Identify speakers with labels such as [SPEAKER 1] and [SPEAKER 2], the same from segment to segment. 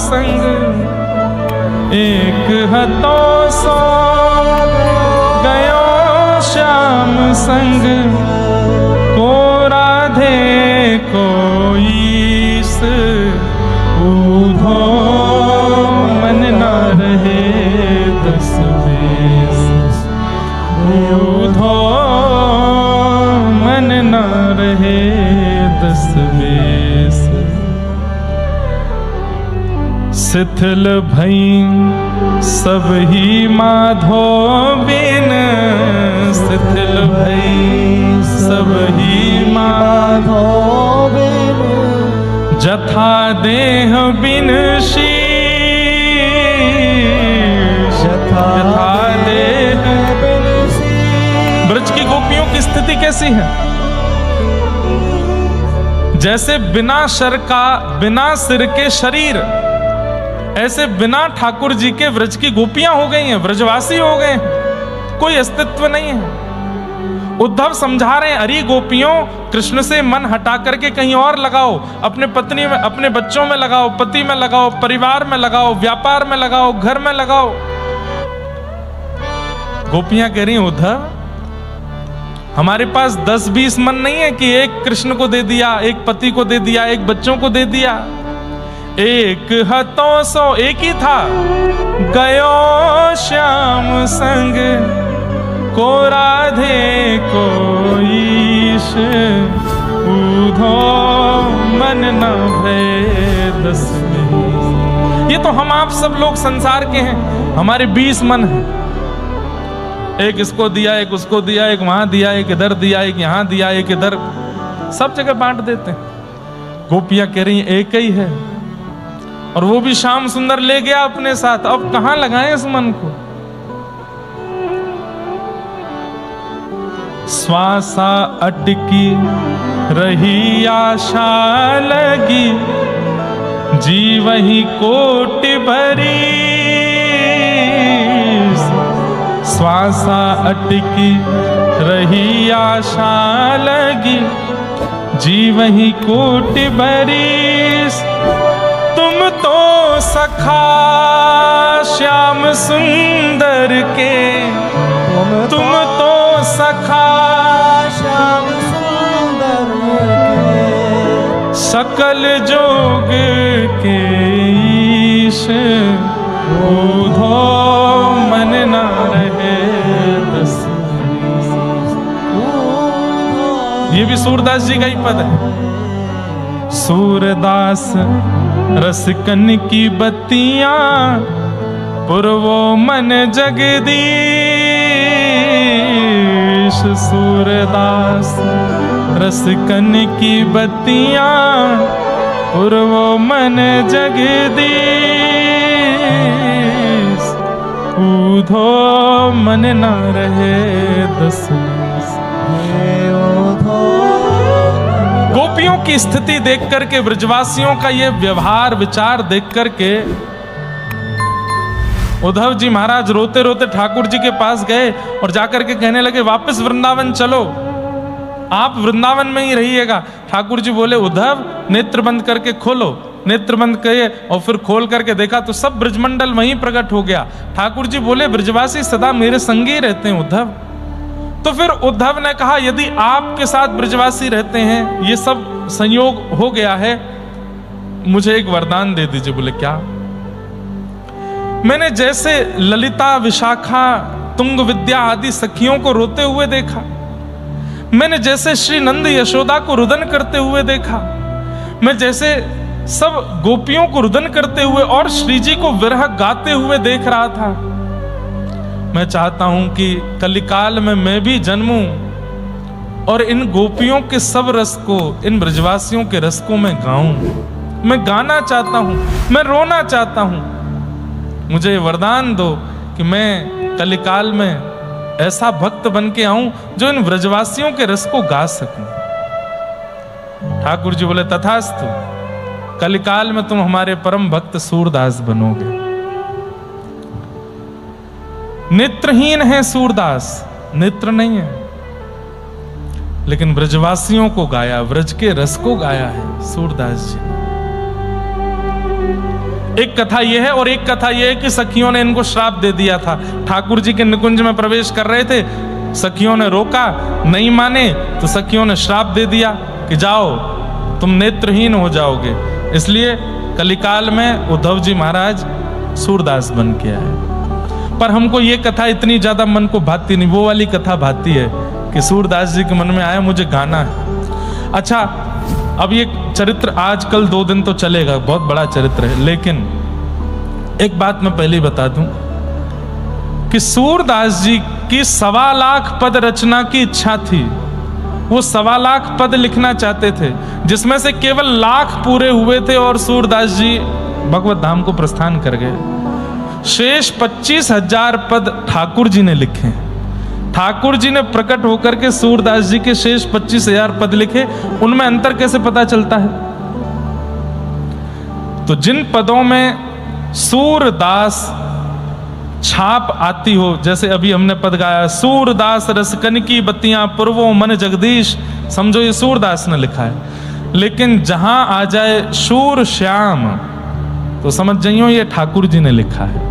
[SPEAKER 1] संग, एक हतो सो गयो श्याम संग, को राधे को ईस, ऊधो मन न रहे दस बेस, ऊधो मन न रहे दस बेस। शिथिल भई सब ही माधो बिन, शिथिल भई सब ही माधो बिन, जथा देह बिन शीश, जथा देह बिन शीश। ब्रज की गोपियों की स्थिति कैसी है? जैसे बिना शर का, बिना सिर के शरीर, ऐसे बिना ठाकुर जी के व्रज की गोपियां हो गई हैं, व्रजवासी हो गए हैं, कोई अस्तित्व नहीं है। उद्धव समझा रहे हैं, अरे गोपियों, कृष्ण से मन हटा करके कहीं और लगाओ, अपने पत्नी में, अपने बच्चों में लगाओ, पति में लगाओ, परिवार में लगाओ, व्यापार में लगाओ, घर में लगाओ। गोपियां कह रही हैं, उद्धव हमारे पास 10-20 मन नहीं है कि एक कृष्ण को दे दिया, एक पति को दे दिया, एक बच्चों को दे दिया। एक हतों सो, एक ही था, गयो श्याम संग, को राधे को ईश, ऊधो मन न भय दस बेस। ये तो हम आप सब लोग संसार के हैं, हमारे 20 मन हैं, एक इसको दिया, एक उसको दिया, एक वहां दिया, एक इधर दिया, एक यहां दिया, एक इधर, सब जगह बांट देते हैं। गोपियां कह रही एक ही है, और वो भी श्याम सुंदर ले गया अपने साथ, अब कहां लगाएं इस मन को? श्वासा अटकी रही आशा लगी, जी वही कोटि भरी, श्वासा अटकी रही आशा लगी, जी वही कोटि भरी। तुम तो सखा श्याम सुंदर के, तुम तो सखा श्याम सुंदर के, सकल जोग के ईश, ऊधो मन न रहे दस बेस। ये भी सूरदास जी का ही पद है। सूरदास रसकन की बत्तियां, पुरवो मन जगदीश। सूरदास रसकन की बत्तियां, पुरवो मन जगदीश। ऊधो मन न रहे दस बेस। गोपियों की स्थिति देख करके, ब्रजवासियों का ये व्यवहार विचार देख करके उद्धव जी महाराज रोते रोते ठाकुर जी के पास गए और जाकर के कहने लगे, वापस वृंदावन चलो, आप वृंदावन में ही रहिएगा। ठाकुर जी बोले, उद्धव नेत्र बंद करके खोलो। नेत्र बंद किए और फिर खोल करके देखा तो सब ब्रजमंडल वहीं प्रकट हो गया। ठाकुर जी बोले, ब्रजवासी सदा मेरे संग ही रहते हैं उद्धव। तो फिर उद्धव ने कहा, यदि आपके साथ ब्रजवासी रहते हैं, ये सब संयोग हो गया है, मुझे एक वरदान दे दीजिए। बोले, क्या? मैंने जैसे ललिता, विशाखा, तुंग विद्या आदि सखियों को रोते हुए देखा, मैंने जैसे श्री नंद यशोदा को रुदन करते हुए देखा, मैं जैसे सब गोपियों को रुदन करते हुए और श्री जी को विरह गाते हुए देख रहा था, मैं चाहता हूं कि कलिकाल में मैं भी जन्मूं और इन गोपियों के सब रस को, इन ब्रजवासियों के रस को मैं गाऊं। मैं गाना चाहता हूं, मैं रोना चाहता हूं। मुझे वरदान दो कि मैं कलिकाल में ऐसा भक्त बन के आऊं जो इन ब्रजवासियों के रस को गा सकूं। ठाकुर जी बोले, तथास्तु, कलिकाल में तुम हमारे परम भक्त सूरदास बनोगे। नेत्रहीन है सूरदास, नेत्र नहीं है, लेकिन ब्रजवासियों को गाया, ब्रज के रस को गाया है सूरदास जी। एक कथा यह है, और एक कथा यह है कि सखियों ने इनको श्राप दे दिया था। ठाकुर जी के निकुंज में प्रवेश कर रहे थे, सखियों ने रोका, नहीं माने तो सखियों ने श्राप दे दिया कि जाओ तुम नेत्रहीन हो जाओगे। इसलिए कलिकाल में उद्धव जी महाराज सूरदास बन के आए। पर हमको ये कथा इतनी ज्यादा मन को भाती नहीं, वो वाली कथा भाती है कि सूरदास जी के मन में आया मुझे गाना है। अच्छा, अब ये चरित्र आजकल 2 दिन तो चलेगा, बहुत बड़ा चरित्र है, लेकिन एक बात मैं पहले ही बता दूं कि सूरदास जी की 1.25 लाख पद रचना की इच्छा थी। वो 1.25 लाख पद लिखना चाहते थे, जिसमें से केवल 1 लाख पूरे हुए थे और सूरदास जी भगवत धाम को प्रस्थान कर गए। शेष 25,000 पद ठाकुर जी ने लिखे। ठाकुर जी ने प्रकट होकर के सूरदास जी के शेष 25,000 पद लिखे। उनमें अंतर कैसे पता चलता है? तो जिन पदों में सूरदास छाप आती हो, जैसे अभी हमने पद गाया, सूरदास रसकन की बत्तियां पूर्वो मन जगदीश, समझो ये सूरदास ने लिखा है। लेकिन जहां आ जाए शूर श्याम तो समझ जाइयो ये ठाकुर जी ने लिखा है।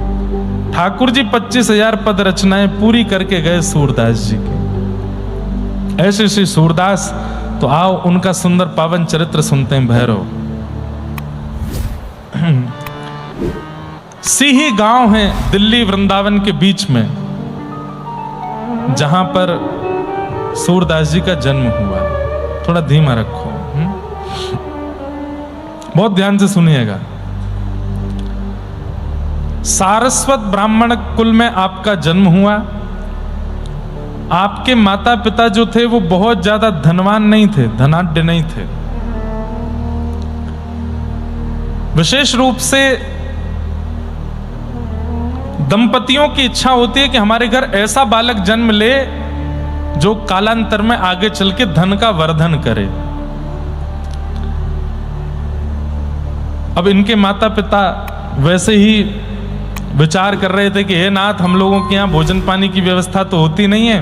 [SPEAKER 1] ठाकुर जी 25,000 पद रचनाएं पूरी करके गए सूरदास जी की। ऐसे श्री सूरदास, तो आओ उनका सुंदर पावन चरित्र सुनते हैं। भैरव सिही गांव है दिल्ली वृंदावन के बीच में, जहां पर सूरदास जी का जन्म हुआ। थोड़ा धीमा रखो, बहुत ध्यान से सुनिएगा। सारस्वत ब्राह्मण कुल में आपका जन्म हुआ। आपके माता पिता जो थे वो बहुत ज्यादा धनवान नहीं थे, धनाढ्य नहीं थे। विशेष रूप से दंपतियों की इच्छा होती है कि हमारे घर ऐसा बालक जन्म ले जो कालांतर में आगे चल के धन का वर्धन करे। अब इनके माता पिता वैसे ही विचार कर रहे थे कि हे नाथ, हम लोगों के यहाँ भोजन पानी की व्यवस्था तो होती नहीं है,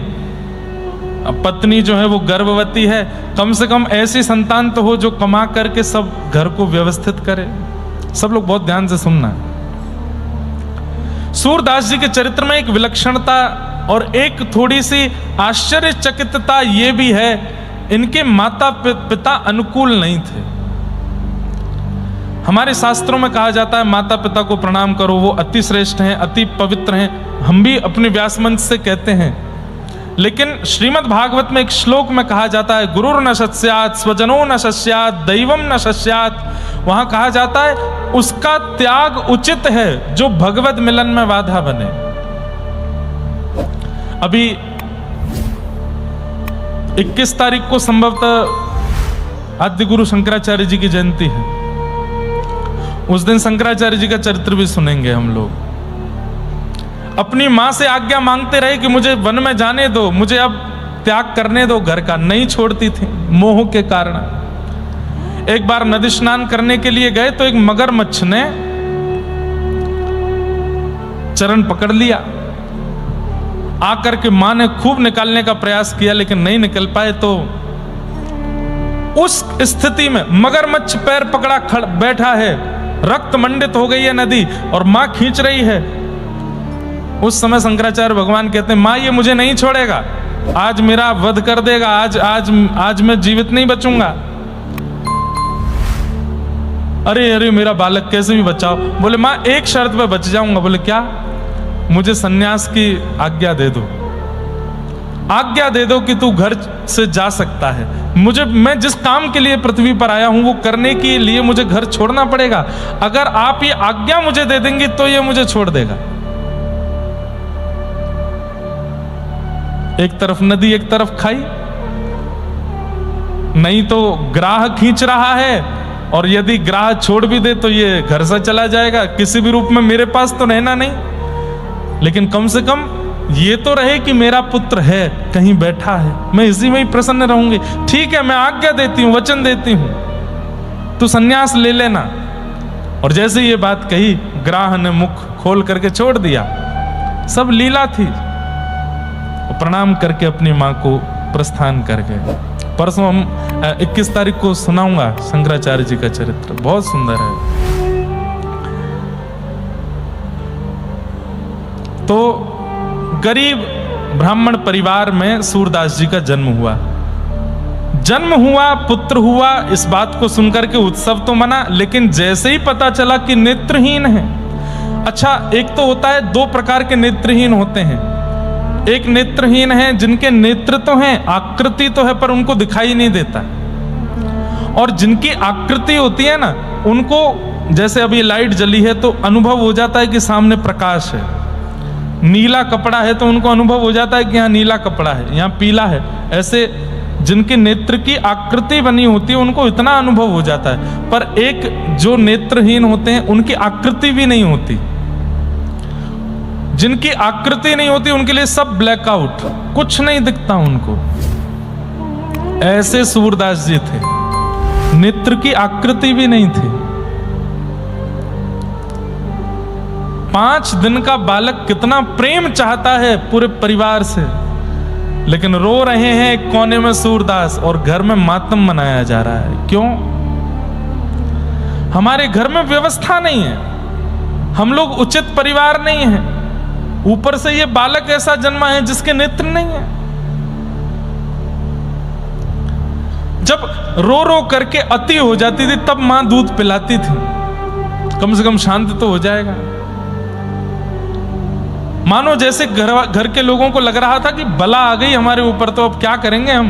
[SPEAKER 1] अब पत्नी जो है वो गर्भवती है, कम से कम ऐसी संतान तो हो जो कमा करके सब घर को व्यवस्थित करे। सब लोग बहुत ध्यान से सुनना। सूरदास जी के चरित्र में एक विलक्षणता और एक थोड़ी सी आश्चर्यचकितता ये भी है, इनके माता पिता अनुकूल नहीं थे। हमारे शास्त्रों में कहा जाता है माता पिता को प्रणाम करो, वो अति श्रेष्ठ हैं, अति पवित्र हैं। हम भी अपने व्यास मंच से कहते हैं। लेकिन श्रीमद् भागवत में एक श्लोक में कहा जाता है गुरुर न शस्यात् स्वजनो न शस्यात् दैवम न शस्यात्। वहां कहा जाता है उसका त्याग उचित है जो भगवत मिलन में बाधा बने। अभी 21 तारीख को संभवतः आद्य गुरु शंकराचार्य जी की जयंती है। उस दिन शंकराचार्य जी का चरित्र भी सुनेंगे हम लोग। अपनी मां से आज्ञा मांगते रहे कि मुझे वन में जाने दो, मुझे अब त्याग करने दो घर का, नहीं छोड़ती थी मोह के कारण। एक बार नदी स्नान करने के लिए गए तो एक मगरमच्छ ने चरण पकड़ लिया। आकर के मां ने खूब निकालने का प्रयास किया लेकिन नहीं निकल पाए। तो उस स्थिति में मगरमच्छ पैर पकड़ा बैठा है, रक्त मंडित हो गई है नदी और मां खींच रही है। उस समय शंकराचार्य भगवान कहते हैं मां ये मुझे नहीं छोड़ेगा, आज मेरा वध कर देगा, आज मैं जीवित नहीं बचूंगा। अरे अरे मेरा बालक कैसे भी बचाओ। बोले मां एक शर्त पे बच जाऊंगा। बोले क्या? मुझे सन्यास की आज्ञा दे दो, आज्ञा दे दो कि तू घर से जा सकता है। मैं जिस काम के लिए पृथ्वी पर आया हूं वो करने के लिए मुझे घर छोड़ना पड़ेगा। अगर आप ये आज्ञा मुझे दे देंगे तो ये मुझे छोड़ देगा। एक तरफ नदी एक तरफ खाई, नहीं तो ग्राह खींच रहा है और यदि ग्राह छोड़ भी दे तो ये घर से चला जाएगा, किसी भी रूप में मेरे पास तो रहना नहीं। लेकिन कम से कम ये तो रहे कि मेरा पुत्र है, कहीं बैठा है, मैं इसी में ही प्रसन्न रहूंगी। ठीक है मैं आज्ञा देती हूं, वचन देती हूं, तू सन्यास ले लेना। और जैसे ये बात कही ग्राह ने मुख खोल करके छोड़ दिया। सब लीला थी। प्रणाम करके अपनी मां को प्रस्थान कर गए। परसों हम 21 तारीख को सुनाऊंगा शंकराचार्य जी का चरित्र, बहुत सुंदर है। तो गरीब ब्राह्मण परिवार में सूरदास जी का जन्म हुआ। जन्म हुआ, पुत्र हुआ, इस बात को सुनकर के उत्सव तो मना, लेकिन जैसे ही पता चला कि नेत्रहीन है। अच्छा, एक तो होता है, दो प्रकार के नेत्रहीन होते हैं। एक नेत्रहीन है जिनके नेत्र तो हैं, आकृति तो है, पर उनको दिखाई नहीं देता। और जिनकी आकृति होती है ना, उनको जैसे अभी लाइट जली है तो अनुभव हो जाता है कि सामने प्रकाश है। नीला कपड़ा है तो उनको अनुभव हो जाता है कि यहाँ नीला कपड़ा है, यहाँ पीला है। ऐसे जिनके नेत्र की आकृति बनी होती है उनको इतना अनुभव हो जाता है। पर एक जो नेत्रहीन होते हैं उनकी आकृति भी नहीं होती। जिनकी आकृति नहीं होती उनके लिए सब ब्लैकआउट, कुछ नहीं दिखता उनको। ऐसे सूरदास जी थे, नेत्र की आकृति भी नहीं थी। 5 दिन का बालक कितना प्रेम चाहता है पूरे परिवार से, लेकिन रो रहे हैं एक कोने में सूरदास, और घर में मातम मनाया जा रहा है। क्यों? हमारे घर में व्यवस्था नहीं है, हम लोग उचित परिवार नहीं है, ऊपर से ये बालक ऐसा जन्मा है जिसके नेत्र नहीं है। जब रो रो करके अति हो जाती थी तब मां दूध पिलाती थी, कम से कम शांत तो हो जाएगा। मानो जैसे घर के लोगों को लग रहा था कि बला आ गई हमारे ऊपर, तो अब क्या करेंगे हम।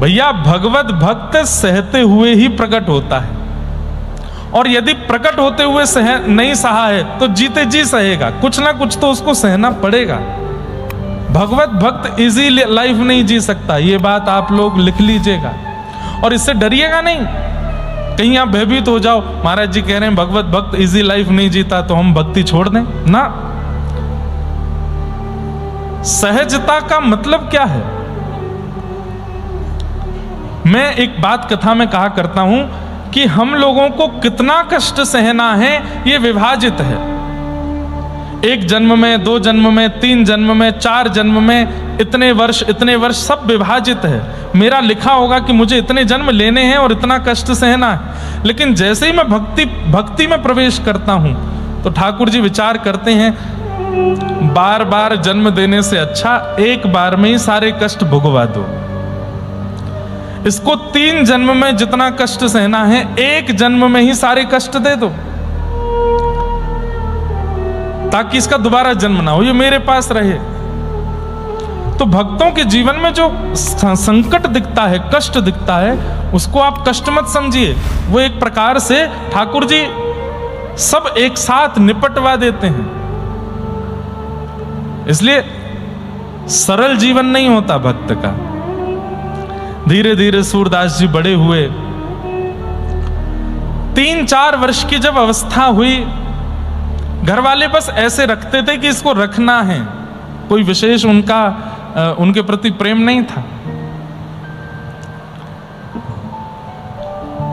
[SPEAKER 1] भैया, भगवत भक्त सहते हुए ही प्रकट होता है, और यदि प्रकट होते हुए नहीं सहा है तो जीते जी सहेगा, कुछ ना कुछ तो उसको सहना पड़ेगा। भगवत भक्त इजी लाइफ नहीं जी सकता, ये बात आप लोग लिख लीजिएगा, और इससे डरिएगा नहीं। कहीं आप भयभीत हो जाओ, महाराज जी कह रहे हैं भगवत भक्त इजी लाइफ नहीं जीता तो हम भक्ति छोड़ दें ना। सहजता का मतलब क्या है? मैं एक बात कथा में कहा करता हूं कि हम लोगों को कितना कष्ट सहना है ये विभाजित है। एक जन्म में, 2 जन्म में, 3 जन्म में, 4 जन्म में, इतने वर्ष सब विभाजित है। मेरा लिखा होगा कि मुझे इतने जन्म लेने हैं और इतना कष्ट सहना है। लेकिन जैसे ही मैं भक्ति में प्रवेश करता हूं तो ठाकुर जी विचार करते हैं, बार बार जन्म देने से अच्छा एक बार में ही सारे कष्ट भुगवा दो। इसको 3 जन्म में जितना कष्ट सहना है, एक जन्म में ही सारे कष्ट दे दो, ताकि इसका दोबारा जन्म ना हो, ये मेरे पास रहे। तो भक्तों के जीवन में जो संकट दिखता है, कष्ट दिखता है, उसको आप कष्ट मत समझिए। वो एक प्रकार से ठाकुर जी सब एक साथ निपटवा देते हैं। इसलिए सरल जीवन नहीं होता भक्त का। धीरे धीरे सूरदास जी बड़े हुए। 3-4 वर्ष की जब अवस्था हुई, घर वाले बस ऐसे रखते थे कि इसको रखना है, कोई विशेष उनके प्रति प्रेम नहीं था।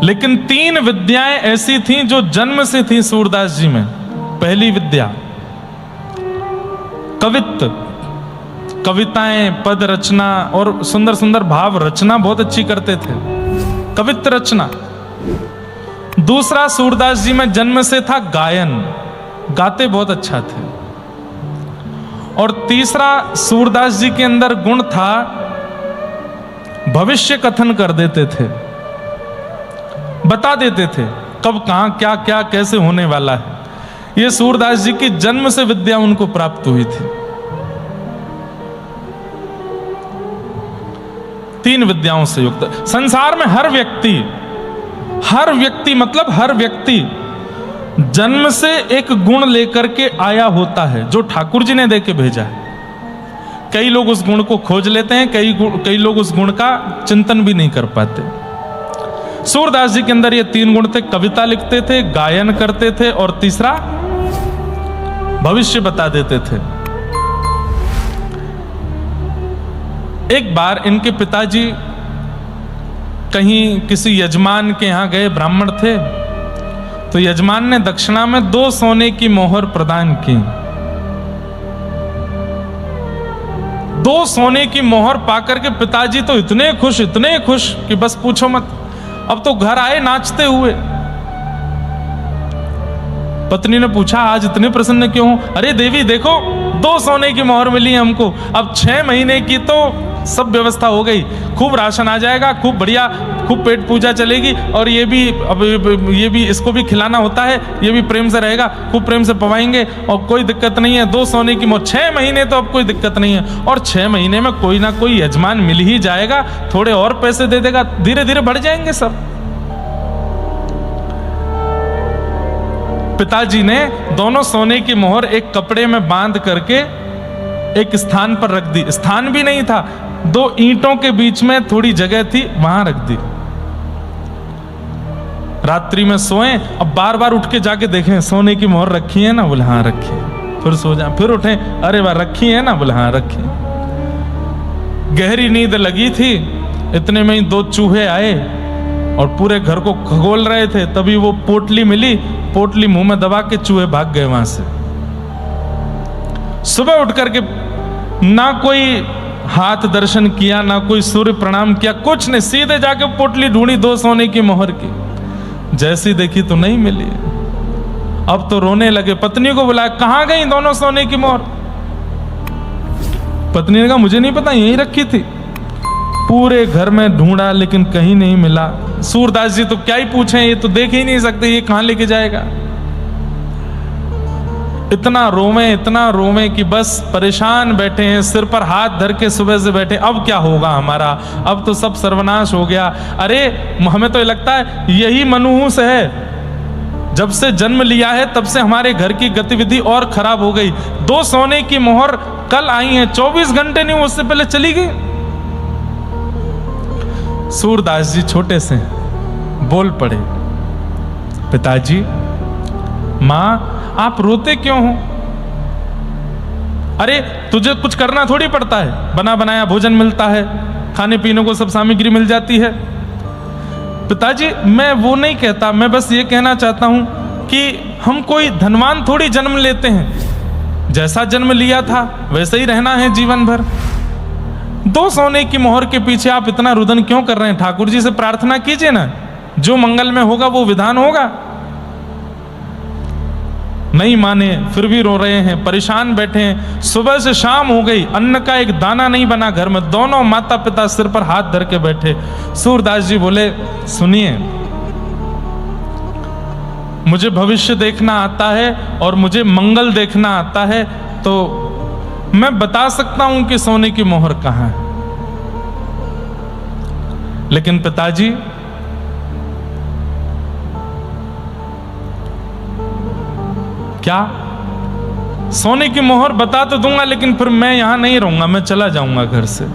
[SPEAKER 1] लेकिन 3 विद्याएं ऐसी थीं जो जन्म से थी सूरदास जी में। पहली विद्या कवित्व, कविताएं, पद रचना और सुंदर सुंदर भाव रचना बहुत अच्छी करते थे, कवित्व रचना। दूसरा, सूरदास जी में जन्म से था गायन, गाते बहुत अच्छा थे। और तीसरा, सूरदास जी के अंदर गुण था भविष्य कथन कर देते थे, बता देते थे कब कहां क्या क्या कैसे होने वाला है। यह सूरदास जी की जन्म से विद्या उनको प्राप्त हुई थी। 3 विद्याओं से युक्त। संसार में हर व्यक्ति मतलब हर व्यक्ति जन्म से एक गुण लेकर के आया होता है जो ठाकुर जी ने देके भेजा है। कई लोग उस गुण को खोज लेते हैं, कई लोग उस गुण का चिंतन भी नहीं कर पाते। सूरदास जी के अंदर ये 3 गुण थे, कविता लिखते थे, गायन करते थे, और तीसरा भविष्य बता देते थे। एक बार इनके पिताजी कहीं किसी यजमान के यहां गए, ब्राह्मण थे, तो यजमान ने दक्षिणा में 2 सोने की मोहर प्रदान की। 2 सोने की मोहर पाकर के पिताजी तो इतने खुश कि बस पूछो मत। अब तो घर आए नाचते हुए। पत्नी ने पूछा आज इतने प्रसन्न क्यों हो? अरे देवी देखो 2 सोने की मोहर मिली है हमको, अब 6 महीने की तो सब व्यवस्था हो गई, खूब राशन आ जाएगा, खूब बढ़िया, खूब पेट पूजा चलेगी, और ये भी अब ये भी इसको भी खिलाना होता है, ये भी प्रेम से रहेगा, खूब प्रेम से पवाएंगे और कोई दिक्कत नहीं है। 2 सोने की मोहर, 6 महीने तो अब कोई दिक्कत नहीं है, और 6 महीने में कोई ना कोई यजमान मिल ही जाएगा, थोड़े और पैसे दे देगा, धीरे धीरे बढ़ जाएंगे सब। पिताजी ने दोनों सोने की मोहर एक कपड़े में बांध करके एक स्थान पर रख दी। स्थान भी नहीं था, 2 ईंटों के बीच में थोड़ी जगह थी, वहां रख दी। रात्रि में सोए, अब बार बार उठ के जाके देखें सोने की मोहर रखी है ना, बोले हाँ रखी है, फिर सो जाए, फिर उठे, अरे वाह रखी है ना, बोले हाँ रखी। गहरी नींद लगी थी, इतने में ही 2 चूहे आए और पूरे घर को खगोल रहे थे। तभी वो पोटली मिली, पोटली मुंह में दबा के चूहे भाग गए वहां से। सुबह उठ करके ना कोई हाथ दर्शन किया, ना कोई सूर्य प्रणाम किया, कुछ नहीं, सीधे जाके पोटली ढूंढी 2 सोने की मोहर की। जैसी देखी तो नहीं मिली। अब तो रोने लगे, पत्नी को बुलाया, कहां गई दोनों सोने की मोहर? पत्नी ने कहा मुझे नहीं पता, यहीं रखी थी। पूरे घर में ढूंढा लेकिन कहीं नहीं मिला। सूरदास जी तो क्या ही पूछें, ये तो देख ही नहीं सकते, ये कहां लेके जाएगा। इतना रोवे कि बस परेशान बैठे हैं, सिर पर हाथ धर के सुबह से बैठे, अब क्या होगा हमारा, अब तो सब सर्वनाश हो गया। अरे हमें तो ये लगता है यही मनहूस है, जब से जन्म लिया है तब से हमारे घर की गतिविधि और खराब हो गई। 2 सोने की मोहर कल आई है, 24 घंटे नहीं उससे पहले चली गई। सूरदास जी छोटे से बोल पड़े, पिताजी, मां आप रोते क्यों हो? अरे तुझे कुछ करना थोड़ी पड़ता है, बना बनाया भोजन मिलता है, खाने पीने को सब सामग्री मिल जाती है। पिताजी मैं वो नहीं कहता, मैं बस ये कहना चाहता हूं कि हम कोई धनवान थोड़ी जन्म लेते हैं, जैसा जन्म लिया था वैसे ही रहना है जीवन भर। 2 सोने की मोहर के पीछे आप इतना रुदन क्यों कर रहे हैं? ठाकुर जी से प्रार्थना कीजिए ना, जो मंगल में होगा वो विधान होगा। नहीं माने, फिर भी रो रहे हैं, परेशान बैठे हैं। सुबह से शाम हो गई, अन्न का एक दाना नहीं बना घर में। दोनों माता पिता सिर पर हाथ धर के बैठे। सूरदास जी बोले, सुनिए, मुझे भविष्य देखना आता है और मुझे मंगल देखना आता है, तो मैं बता सकता हूं कि सोने की मोहर कहां है। लेकिन पिताजी, क्या सोने की मोहर बता तो दूंगा, लेकिन फिर मैं यहां नहीं रहूंगा, मैं चला जाऊंगा घर से।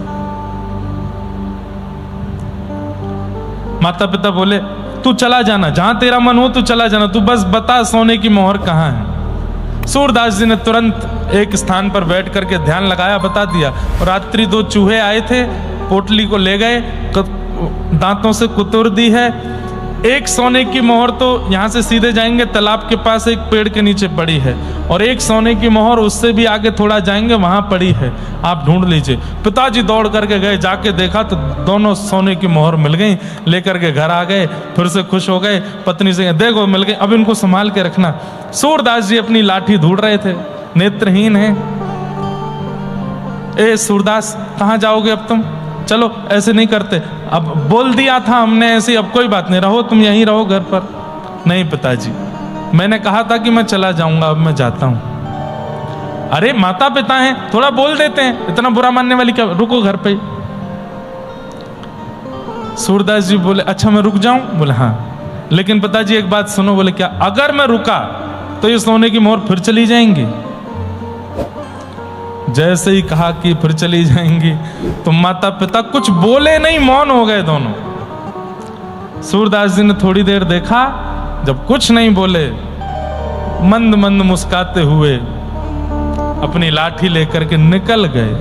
[SPEAKER 1] माता पिता बोले, तू चला जाना, जहां तेरा मन हो तू चला जाना, तू बस बता सोने की मोहर कहां है। सूरदास जी ने तुरंत एक स्थान पर बैठ करके ध्यान लगाया, बता दिया। और रात्रि 2 चूहे आए थे, पोटली को ले गए, दांतों से कुतुर दी है। एक सोने की मोहर तो यहां से सीधे जाएंगे, तालाब के पास एक पेड़ के नीचे पड़ी है, और एक सोने की मोहर उससे भी आगे थोड़ा जाएंगे, वहां पड़ी है, आप ढूंढ लीजिए। पिताजी दौड़ करके गए, जाके देखा तो दोनों सोने की मोहर मिल गई। लेकर के घर आ गए, फिर से खुश हो गए। पत्नी से, देखो मिल गई, अब इनको संभाल के रखना। सूरदास जी अपनी लाठी ढूंढ रहे थे, नेत्रहीन है। ए सूरदास, कहां जाओगे अब तुम? चलो ऐसे नहीं करते, अब बोल दिया था हमने ऐसे, अब कोई बात नहीं, रहो तुम यहीं रहो घर पर। नहीं पिताजी, मैंने कहा था कि मैं चला जाऊंगा, अब मैं जाता हूं। अरे माता पिता हैं, थोड़ा बोल देते हैं, इतना बुरा मानने वाली क्या, रुको घर पे। सूरदास जी बोले, अच्छा मैं रुक जाऊं? बोले हाँ, लेकिन पिताजी एक बात सुनो। बोले क्या? अगर मैं रुका तो ये सोने की मोहर फिर चली जाएंगी। जैसे ही कहा कि फिर चली जाएंगी, तो माता पिता कुछ बोले नहीं, मौन हो गए दोनों। सूरदास जी ने थोड़ी देर देखा, जब कुछ नहीं बोले, मंद मंद मुस्काते हुए अपनी लाठी लेकर के निकल गए।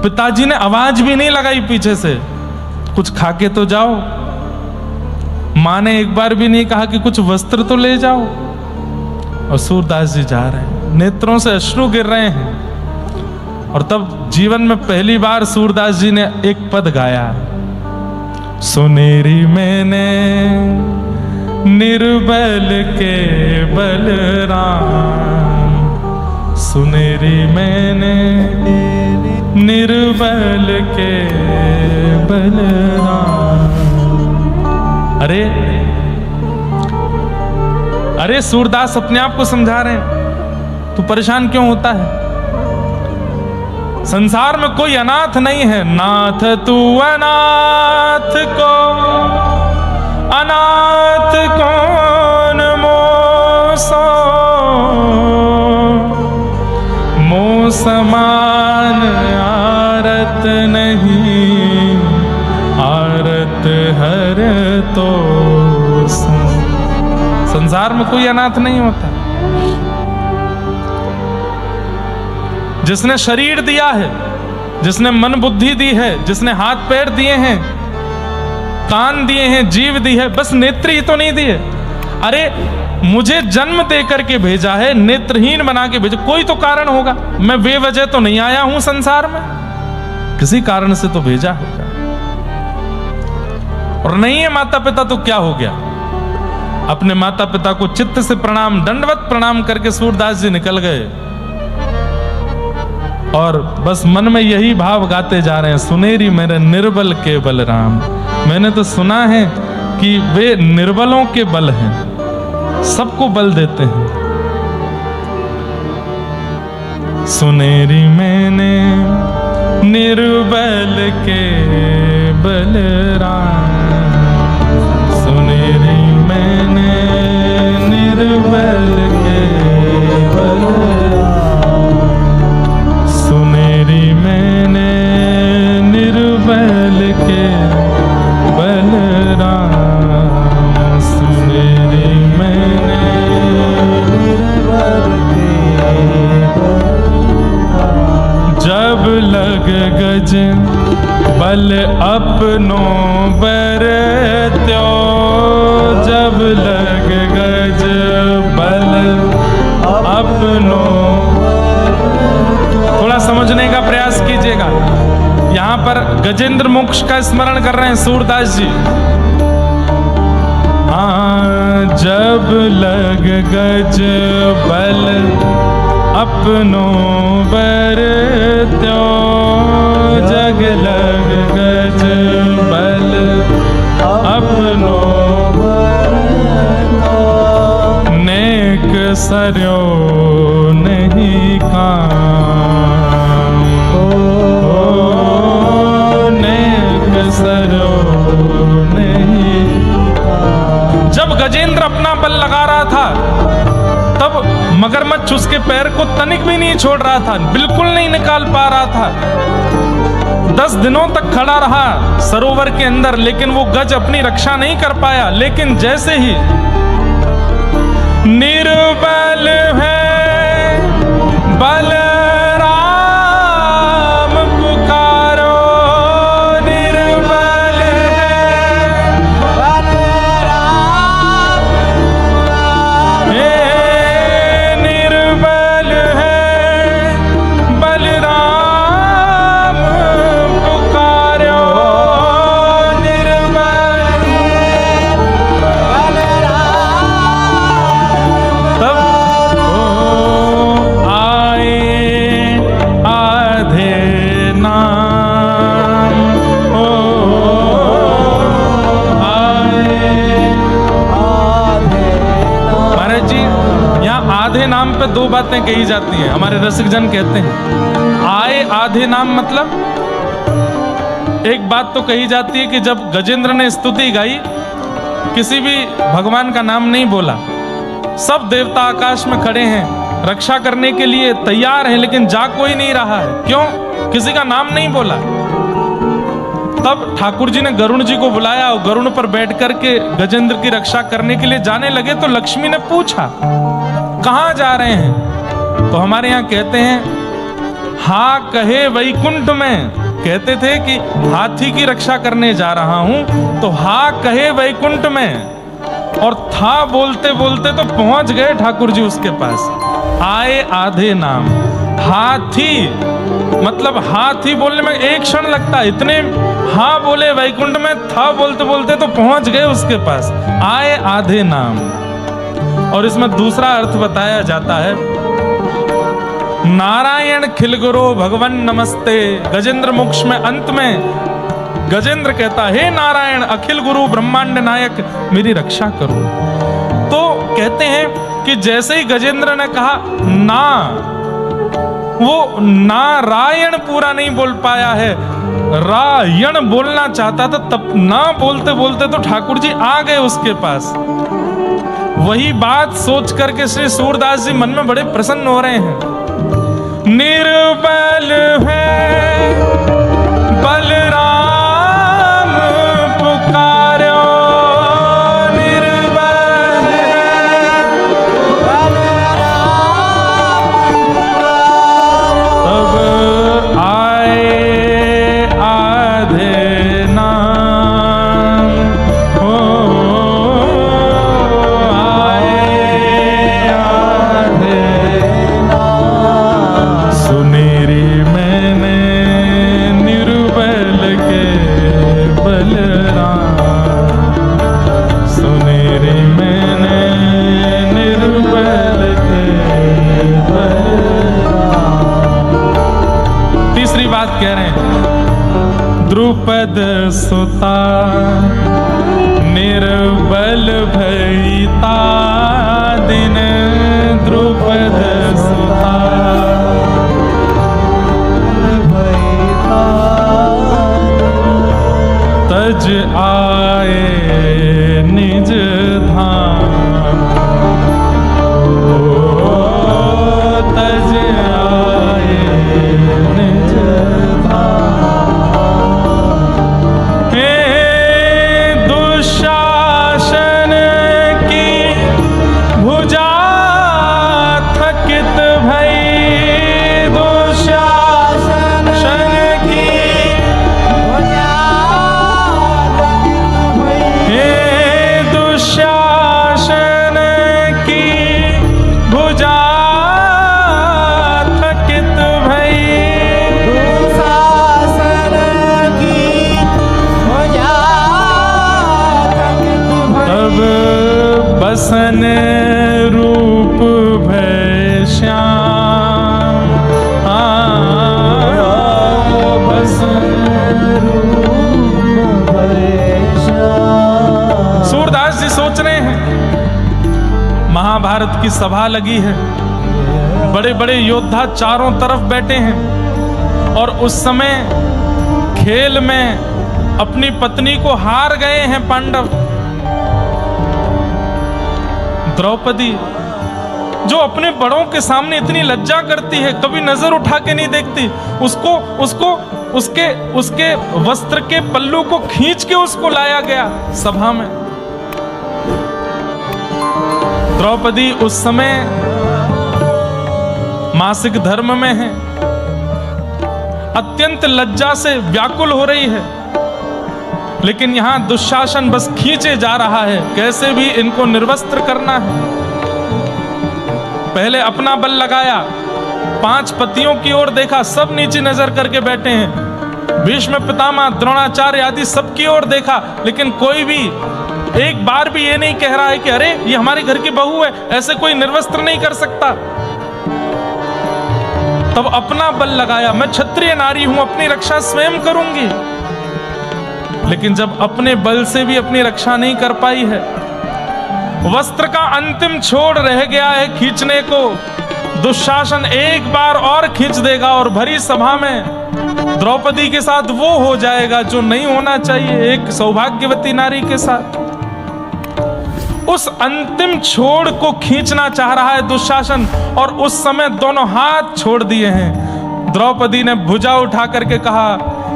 [SPEAKER 1] पिताजी ने आवाज भी नहीं लगाई पीछे से, कुछ खाके तो जाओ। मां ने एक बार भी नहीं कहा कि कुछ वस्त्र तो ले जाओ। और सूरदास जी जा रहे हैं, नेत्रों से अश्रु गिर रहे हैं। और तब जीवन में पहली बार सूरदास जी ने एक पद गाया, सुनेरी मैंने निर्बल के बलराम, सुनेरी मैंने निर्बल के बलराम। अरे सूरदास अपने आप को समझा रहे हैं, तू परेशान क्यों होता है? संसार में कोई अनाथ नहीं है। नाथ तू अनाथ को अनाथ कौन मोसो, मो समान आरत नहीं, आरत हर तो संसार में कोई अनाथ नहीं होता। जिसने शरीर दिया है, जिसने मन बुद्धि दी है, जिसने हाथ पैर दिए हैं, कान दिए हैं, जीव दी है, बस नेत्र ही तो नहीं दिए। अरे मुझे जन्म देकर के भेजा है, नेत्रहीन बना के भेजा, कोई तो कारण होगा। मैं बेवजह तो नहीं आया हूं संसार में, किसी कारण से तो भेजा होगा। और नहीं है माता पिता तो क्या हो गया? अपने माता पिता को चित्त से प्रणाम, दंडवत प्रणाम करके सूरदास जी निकल गए और बस मन में यही भाव गाते जा रहे हैं, सुनेरी मेरे निर्बल के बलराम। मैंने तो सुना है कि वे निर्बलों के बल हैं, सबको बल देते हैं। सुनेरी मैंने निर्बल के बलराम, सुनेरी मैंने निर्बल के बलराम, सुनेरी मैंने निर्बल के बलराम, सुनेरी मैंने निर्बल के बलराम। जब लग गज बल अपनों बरत्यो, जब लग गज बल अपनों। थोड़ा समझने का प्रयास कीजिएगा। यहां पर गजेंद्र मोक्ष का स्मरण कर रहे हैं सूरदास जी। हाँ, जब लग गज बल अपनों बरत्यो, जग लग गज बल अपनों बरत्यो, नेक सरयो नहीं काम, नेक सरयो नहीं काम। जब गजेंद्र अपना बल लगा रहा था तब मगरमच्छ उसके पैर को तनिक भी नहीं छोड़ रहा था, बिल्कुल नहीं निकाल पा रहा था। 10 दिनों तक खड़ा रहा सरोवर के अंदर, लेकिन वो गज अपनी रक्षा नहीं कर पाया। लेकिन जैसे ही निर्बल है बलराम पुकारो, निर्बल है बलराम, हे निर्बल है बलराम पुकारो, निर्बल है बलराम। तब आधे नाम पे दो बातें कही जाती हैं, हमारे रसिक जन कहते हैं। आए आधे नाम मतलब एक बात तो कही जाती है कि जब गजेंद्र ने स्तुति गाई, किसी भी भगवान का नाम नहीं बोला, सब देवता आकाश में खड़े हैं, रक्षा करने के लिए तैयार हैं, लेकिन जा कोई नहीं रहा है। क्यों? किसी का नाम नहीं बोला। तब ठाकुर जी ने गरुण जी को बुलाया और गरुण पर बैठ करके गजेंद्र की रक्षा करने के लिए जाने लगे तो लक्ष्मी ने पूछा कहां जा रहे हैं? तो हमारे यहाँ कहते हैं हा कहे वैकुंठ में, कहते थे कि हाथी की रक्षा करने जा रहा हूं, तो हा कहे वैकुंठ में, और था बोलते बोलते तो पहुंच गए ठाकुर जी उसके पास। आए आधे नाम, हाथी मतलब हाथी बोलने में एक क्षण लगता है, इतने हाँ बोले वैकुंठ में, था बोलते बोलते तो पहुंच गए उसके पास। आए आधे नाम, और इसमें दूसरा अर्थ बताया जाता है, नारायण खिलगुरो भगवन नमस्ते। गजेंद्र मोक्ष में अंत में गजेंद्र कहता, हे नारायण अखिल गुरु ब्रह्मांड नायक मेरी रक्षा करो। तो कहते हैं कि जैसे ही गजेंद्र ने कहा ना, वो नारायण पूरा नहीं बोल पाया है, रायण बोलना चाहता था, तब ना बोलते बोलते तो ठाकुर जी आ गए उसके पास। वही बात सोच करके श्री सूरदास जी मन में बड़े प्रसन्न हो रहे हैं। निर्बल है बलराम पुकारो, निर्बल है बलराम पुकारो, तब आए आधे नाम हो, आए आधे नाम। सुनेरी मैंने निर्बल के बलराम, सुनेरी मैंने निर्बल के बलराम। तीसरी बात कह रहे हैं, द्रुपद सुता निर्बल भईता दिन, द्रुपद सुता तज आए निज धाम, तज आए निज धाम। हे दुशासन की भुजा थकित भई, दुशासन की शासन की भुजा थकित भई, शासन की भुजा थकित भई। तब बसन रूप भय श्याम, बसन रूप भय श्याम। सूरदास जी सोच रहे हैं, महाभारत की सभा लगी है, बड़े बड़े योद्धा चारों तरफ बैठे हैं, और उस समय खेल में अपनी पत्नी को हार गए हैं पांडव। द्रौपदी जो अपने बड़ों के सामने इतनी लज्जा करती है, कभी नजर उठा के नहीं देखती, उसको उसके वस्त्र के पल्लू को खींच के उसको लाया गया सभा में। द्रौपदी उस समय मासिक धर्म में है, अत्यंत लज्जा से व्याकुल हो रही है, लेकिन यहां दुशासन बस खींचे जा रहा है, कैसे भी इनको निर्वस्त्र करना है। पहले अपना बल लगाया, 5 पतियों की ओर देखा, सब नीचे नजर करके बैठे हैं। भीष्म पितामह द्रोणाचार्य आदि सबकी ओर देखा, लेकिन कोई भी एक बार भी ये नहीं कह रहा है कि अरे ये हमारे घर की बहू है, ऐसे कोई निर्वस्त्र नहीं कर सकता। तब अपना बल लगाया, मैं क्षत्रिय नारी हूं, अपनी रक्षा स्वयं करूंगी। लेकिन जब अपने बल से भी अपनी रक्षा नहीं कर पाई है, वस्त्र का अंतिम छोड़ रह गया है खींचने को, दुशासन एक बार और खींच देगा और भरी सभा में द्रौपदी के साथ वो हो जाएगा जो नहीं होना चाहिए, एक सौभाग्यवती नारी के साथ। उस अंतिम छोड़ को खींचना चाह रहा है दुशासन, और उस समय दोनों हाथ छोड़ दिए हैं। द्रौपदी ने भुजा उठा करके कहा,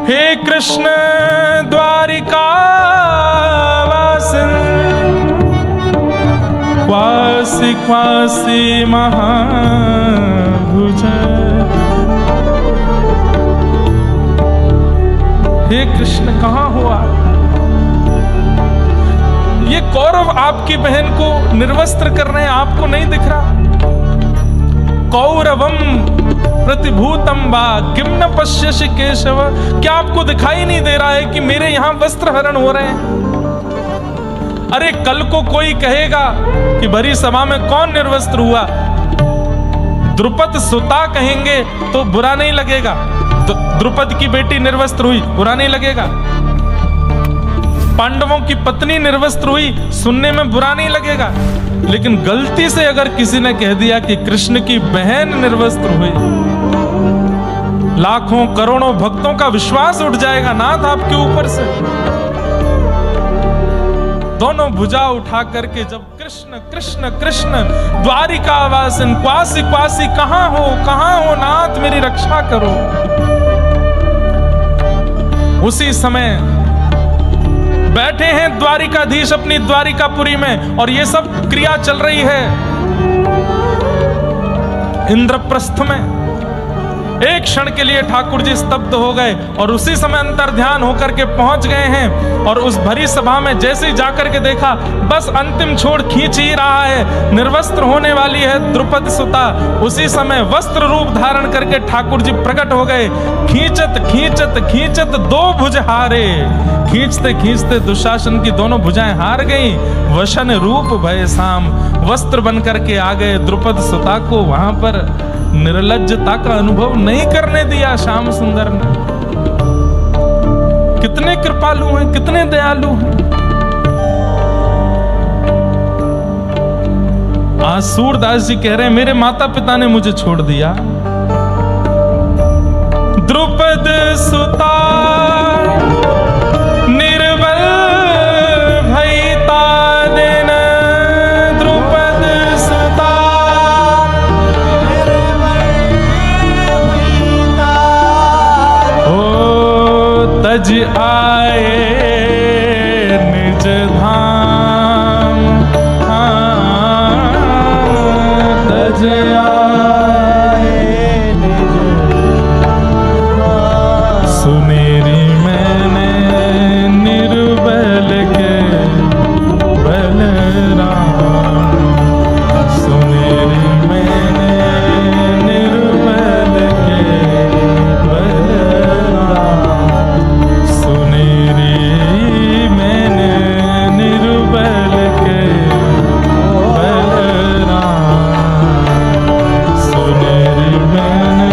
[SPEAKER 1] हे कृष्ण द्वारिका वासिन, क्वासी क्वासी महाभुज, हे कृष्ण कहाँ हुआ? ये कौरव आपकी बहन को निर्वस्त्र कर रहे हैं, आपको नहीं दिख रहा? कौरवम प्रतिभूतम वा किम न पश्यसि केशव, क्या आपको दिखाई नहीं दे रहा है कि मेरे यहां वस्त्र हरण हो रहे हैं? अरे कल को कोई कहेगा कि भरी सभा में कौन निर्वस्त्र हुआ, द्रुपद सुता कहेंगे तो बुरा नहीं लगेगा। द्रुपद की बेटी निर्वस्त्र हुई, बुरा नहीं लगेगा। पांडवों की पत्नी निर्वस्त्र हुई, सुनने में बुरा नहीं लगेगा। लेकिन गलती से अगर किसी ने कह दिया कि कृष्ण की बहन निर्वस्त्र हुई, लाखों करोड़ों भक्तों का विश्वास उठ जाएगा नाथ आपके ऊपर से। दोनों भुजा उठा करके जब कृष्ण कृष्ण कृष्ण द्वारिका वासिन क्वासी क्वासी कहां हो नाथ मेरी रक्षा करो। उसी समय बैठे हैं द्वारिकाधीश अपनी द्वारिकापुरी में और ये सब क्रिया चल रही है इंद्रप्रस्थ में। एक क्षण के लिए ठाकुर जी स्तब्ध हो गए और उसी समय अंतर्ध्यान होकर के पहुंच गए हैं। और उस भरी सभा में जैसे ही जाकर के देखा, बस अंतिम छोड़ खींच ही रहा है, निर्वस्त्र होने वाली है द्रुपद सुता। उसी समय वस्त्र रूप धारण करके ठाकुर जी प्रकट हो गए। खींचत खींचत खींचत दो भुज हारे, खींचते खींचते दुशासन की दोनों भुजाएं हार गई। वशन रूप भय साम, वस्त्र बन करके आ गए। द्रुपद सुता को वहां पर निर्लज्जता का अनुभव नहीं करने दिया श्याम सुंदर ने। कितने कृपालु हैं, कितने दयालु हैं। आज सूरदास जी कह रहे हैं मेरे माता पिता ने मुझे छोड़ दिया। द्रुपद सुता निर्बल भईता दिन, द्रुपद सुता तज आए निज धाम, तज आए निज धाम। सुनेरी मैंने निर्बल के बलराम, सुनेरी मैंने निर्बल के बलराम, सुनेरी मैंने निर्बल के बलराम, सुनेरी मैंने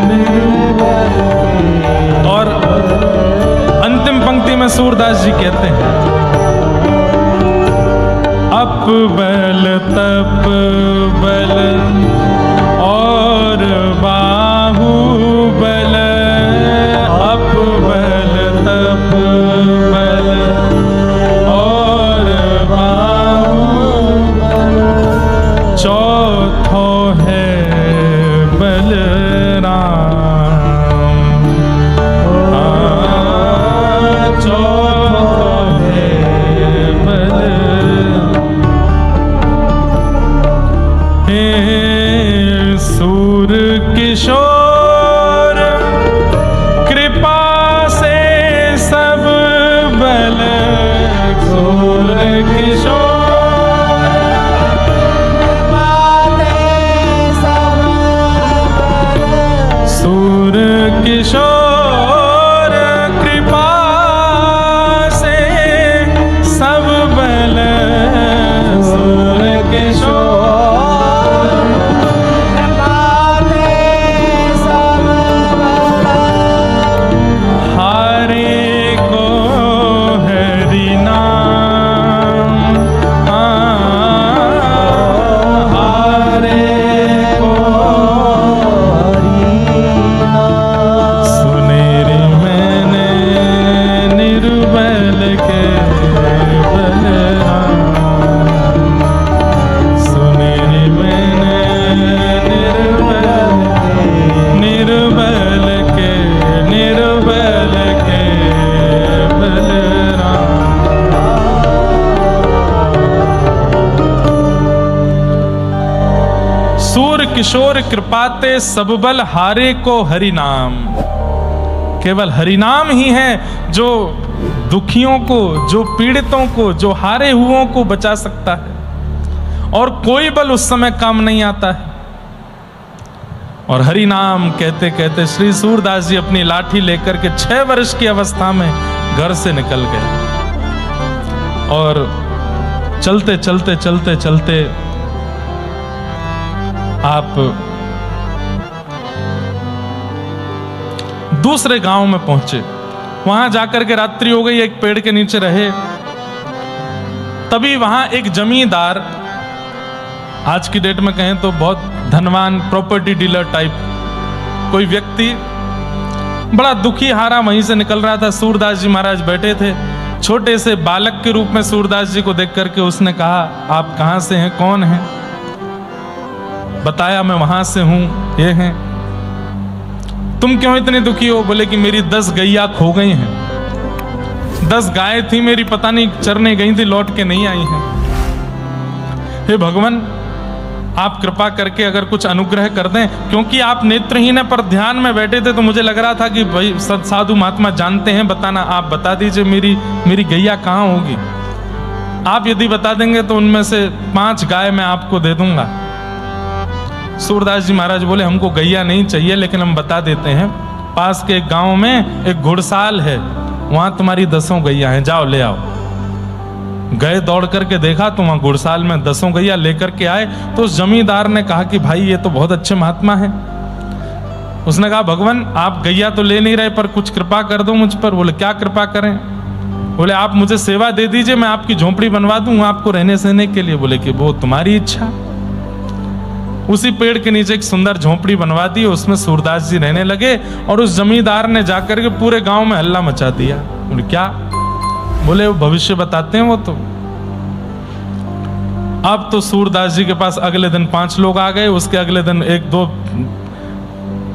[SPEAKER 1] निर्बल के। और अंतिम पंक्ति में सूरदास जी कहते हैं अप बल तप बल और बाहु बल, अप बल तप बल और बाहु बल, चौथो है बलराम, चौथो है बलराम। हे सूर किशोर कृपा से सब बल, सूर किशोर कृपा से सब बल, सूर किशोर कृपा से सब बल, सूर किशोर कृपा से सब बल, हारे को हरि नाम, हारे को हरि नाम, सुनेरी मैंने निर्बल के बलराम, सुनेरी मैंने निर्बल के बलराम। सूर किशोर कृपाते सब बल, हारे को हरि नाम। केवल हरिनाम ही है जो दुखियों को, जो पीड़ितों को, जो हारे हुओं को बचा सकता है, और कोई बल उस समय काम नहीं आता है। और हरि नाम कहते कहते श्री सूरदास जी अपनी लाठी लेकर के 6 वर्ष की अवस्था में घर से निकल गए और चलते चलते चलते चलते आप दूसरे गांव में पहुंचे। वहां जाकर के रात्रि हो गई, एक पेड़ के नीचे रहे। तभी वहां एक जमींदार, आज की डेट में कहें तो बहुत धनवान प्रॉपर्टी डीलर टाइप कोई व्यक्ति, बड़ा दुखी हारा वहीं से निकल रहा था। सूरदास जी महाराज बैठे थे। छोटे से बालक के रूप में सूरदास जी को देख करके उसने कहा, आप कहां से हैं, कौन हैं? बताया, मैं वहां से हूं, ये हैं। तुम क्यों इतने दुखी हो? बोले कि मेरी 10 गैया खो गई हैं। 10 गाय थी मेरी, पता नहीं चरने गई थी, लौट के नहीं आई हैं। हे भगवान, आप कृपा करके अगर कुछ अनुग्रह कर दें, क्योंकि आप नेत्रहीन पर ध्यान में बैठे थे तो मुझे लग रहा था कि भाई साधु महात्मा जानते हैं, बताना, आप बता दीजिए मेरी गैया कहाँ होगी। आप यदि बता देंगे तो उनमें से 5 गाय मैं आपको दे दूंगा। सूरदास जी महाराज बोले, हमको गैया नहीं चाहिए, लेकिन हम बता देते हैं, पास के एक गांव में एक घुड़साल है, वहां तुम्हारी 10 गैया हैं, जाओ ले आओ। गए, दौड़ करके देखा तो वहां घुड़साल में 10 गैया लेकर के आए। तो उस जमींदार ने कहा कि भाई ये तो बहुत अच्छे महात्मा हैं। उसने कहा, भगवान आप गैया तो ले नहीं रहे, पर कुछ कृपा कर दो मुझ पर। बोले, क्या कृपा करें? बोले, आप मुझे सेवा दे दीजिए, मैं आपकी झोंपड़ी बनवा दूं आपको रहने सहने के लिए। बोले कि वो तुम्हारी इच्छा। उसी पेड़ के नीचे एक सुंदर झोंपड़ी बनवा दी, उसमें सूरदास जी रहने लगे। और उस जमींदार ने जाकर के पूरे गांव में हल्ला मचा दिया। बोले, क्या? बोले, वो भविष्य बताते हैं वो तो। अब तो सूरदास जी के पास अगले दिन 5 लोग आ गए, उसके अगले दिन 1, 2,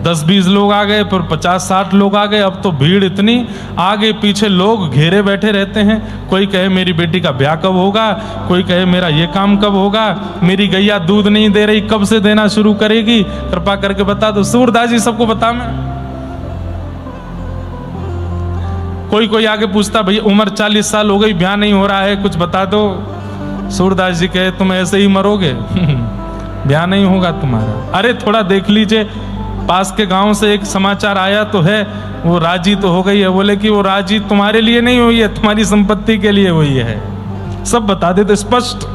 [SPEAKER 1] 10-20 लोग आ गए, फिर 50-60 लोग आ गए। अब तो भीड़ इतनी, आगे पीछे लोग घेरे बैठे रहते हैं। कोई कहे मेरी बेटी का ब्याह कब होगा, कोई कहे मेरा ये काम कब होगा, मेरी गैया दूध नहीं दे रही, कब से देना शुरू करेगी, कृपा करके बता दो। सूरदास जी सबको बता मैं। कोई आगे पूछता, भैया उम्र 40 साल हो गई, ब्याह नहीं हो रहा है, कुछ बता दो। सूरदास जी कहे, तुम ऐसे ही मरोगे, ब्याह नहीं होगा तुम्हारा। अरे थोड़ा देख लीजिए, पास के गांव से एक समाचार आया तो है, वो राजी तो हो गई है। बोले कि वो राजी तुम्हारे लिए नहीं हुई है, तुम्हारी संपत्ति के लिए हुई है। सब बता देते स्पष्ट।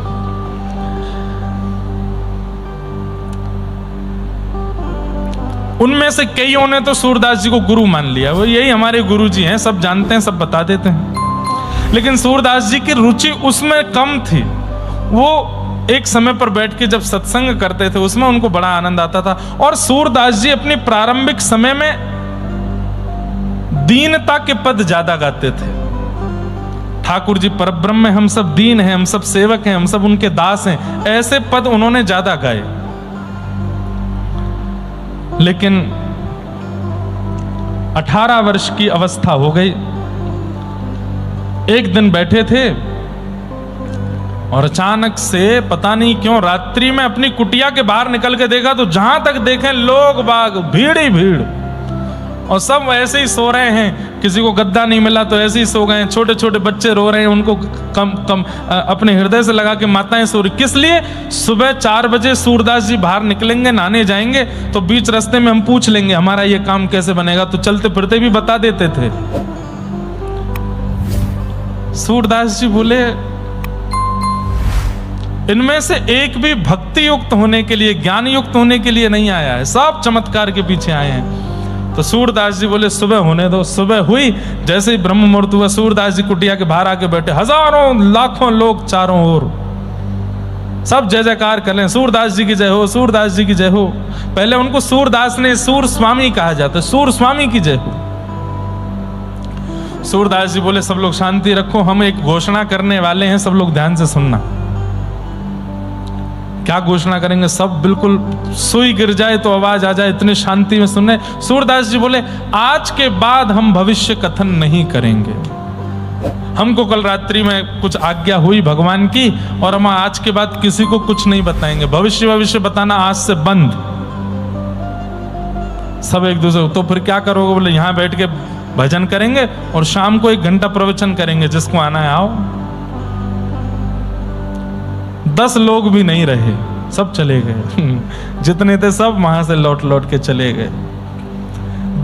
[SPEAKER 1] उनमें से कईयों ने तो सूरदास जी को गुरु मान लिया, वो यही हमारे गुरु जी हैं, सब जानते हैं, सब बता देते हैं। लेकिन सूरदास जी की रुचि उसमें कम थी। वो एक समय पर बैठ के जब सत्संग करते थे उसमें उनको बड़ा आनंद आता था। और सूरदास जी अपने प्रारंभिक समय में दीनता के पद ज्यादा गाते थे। ठाकुर जी परब्रह्म में हम सब दीन हैं, हम सब सेवक हैं, हम सब उनके दास हैं, ऐसे पद उन्होंने ज्यादा गाए। लेकिन 18 वर्ष की अवस्था हो गई। एक दिन बैठे थे और अचानक से पता नहीं क्यों रात्रि में अपनी कुटिया के बाहर निकल के देखा तो जहां तक देखें लोग बाग, भीड़ ही भीड़, और सब ऐसे ही सो रहे हैं। किसी को गद्दा नहीं मिला तो ऐसे ही सो गए। छोटे छोटे बच्चे रो रहे हैं, उनको कम अपने हृदय से लगा के माताएं सो रही। किस लिए? सुबह 4 बजे सूरदास जी बाहर निकलेंगे, नहाने जाएंगे, तो बीच रास्ते में हम पूछ लेंगे हमारा ये काम कैसे बनेगा, तो चलते फिरते भी बता देते थे। सूरदास जी बोले, इनमें से एक भी भक्ति युक्त होने के लिए, ज्ञान युक्त होने के लिए नहीं आया है, सब चमत्कार के पीछे आए हैं। तो सूरदास जी बोले, सुबह होने दो। सुबह हुई, जैसे ही ब्रह्म मुहूर्त हुआ, सूरदास जी कुटिया के बाहर आके बैठे। हजारों लाखों लोग चारों ओर सब जय जयकार कर रहे, सूरदास जी की जय हो, सूरदास जी की जय हो। पहले उनको सूरदास ने सूर स्वामी कहा जाता है, सूर स्वामी की जय हो। सूरदास जी बोले, सब लोग शांति रखो, हम एक घोषणा करने वाले हैं, सब लोग ध्यान से सुनना। क्या घोषणा करेंगे? सब बिल्कुल सुई गिर जाए तो आवाज आ जाए, इतनी शांति में सुनने। सूरदास जी बोले, आज के बाद हम भविष्य कथन नहीं करेंगे। हमको कल रात्रि में कुछ आज्ञा हुई भगवान की, और हम आज के बाद किसी को कुछ नहीं बताएंगे। भविष्य बताना आज से बंद। सब एक दूसरे, तो फिर क्या करोगे? बोले, यहां बैठ के भजन करेंगे और शाम को 1 घंटा प्रवचन करेंगे, जिसको आना है आओ। 10 लोग भी नहीं रहे, सब चले गए। जितने थे सब वहां से लौट लौट के चले गए।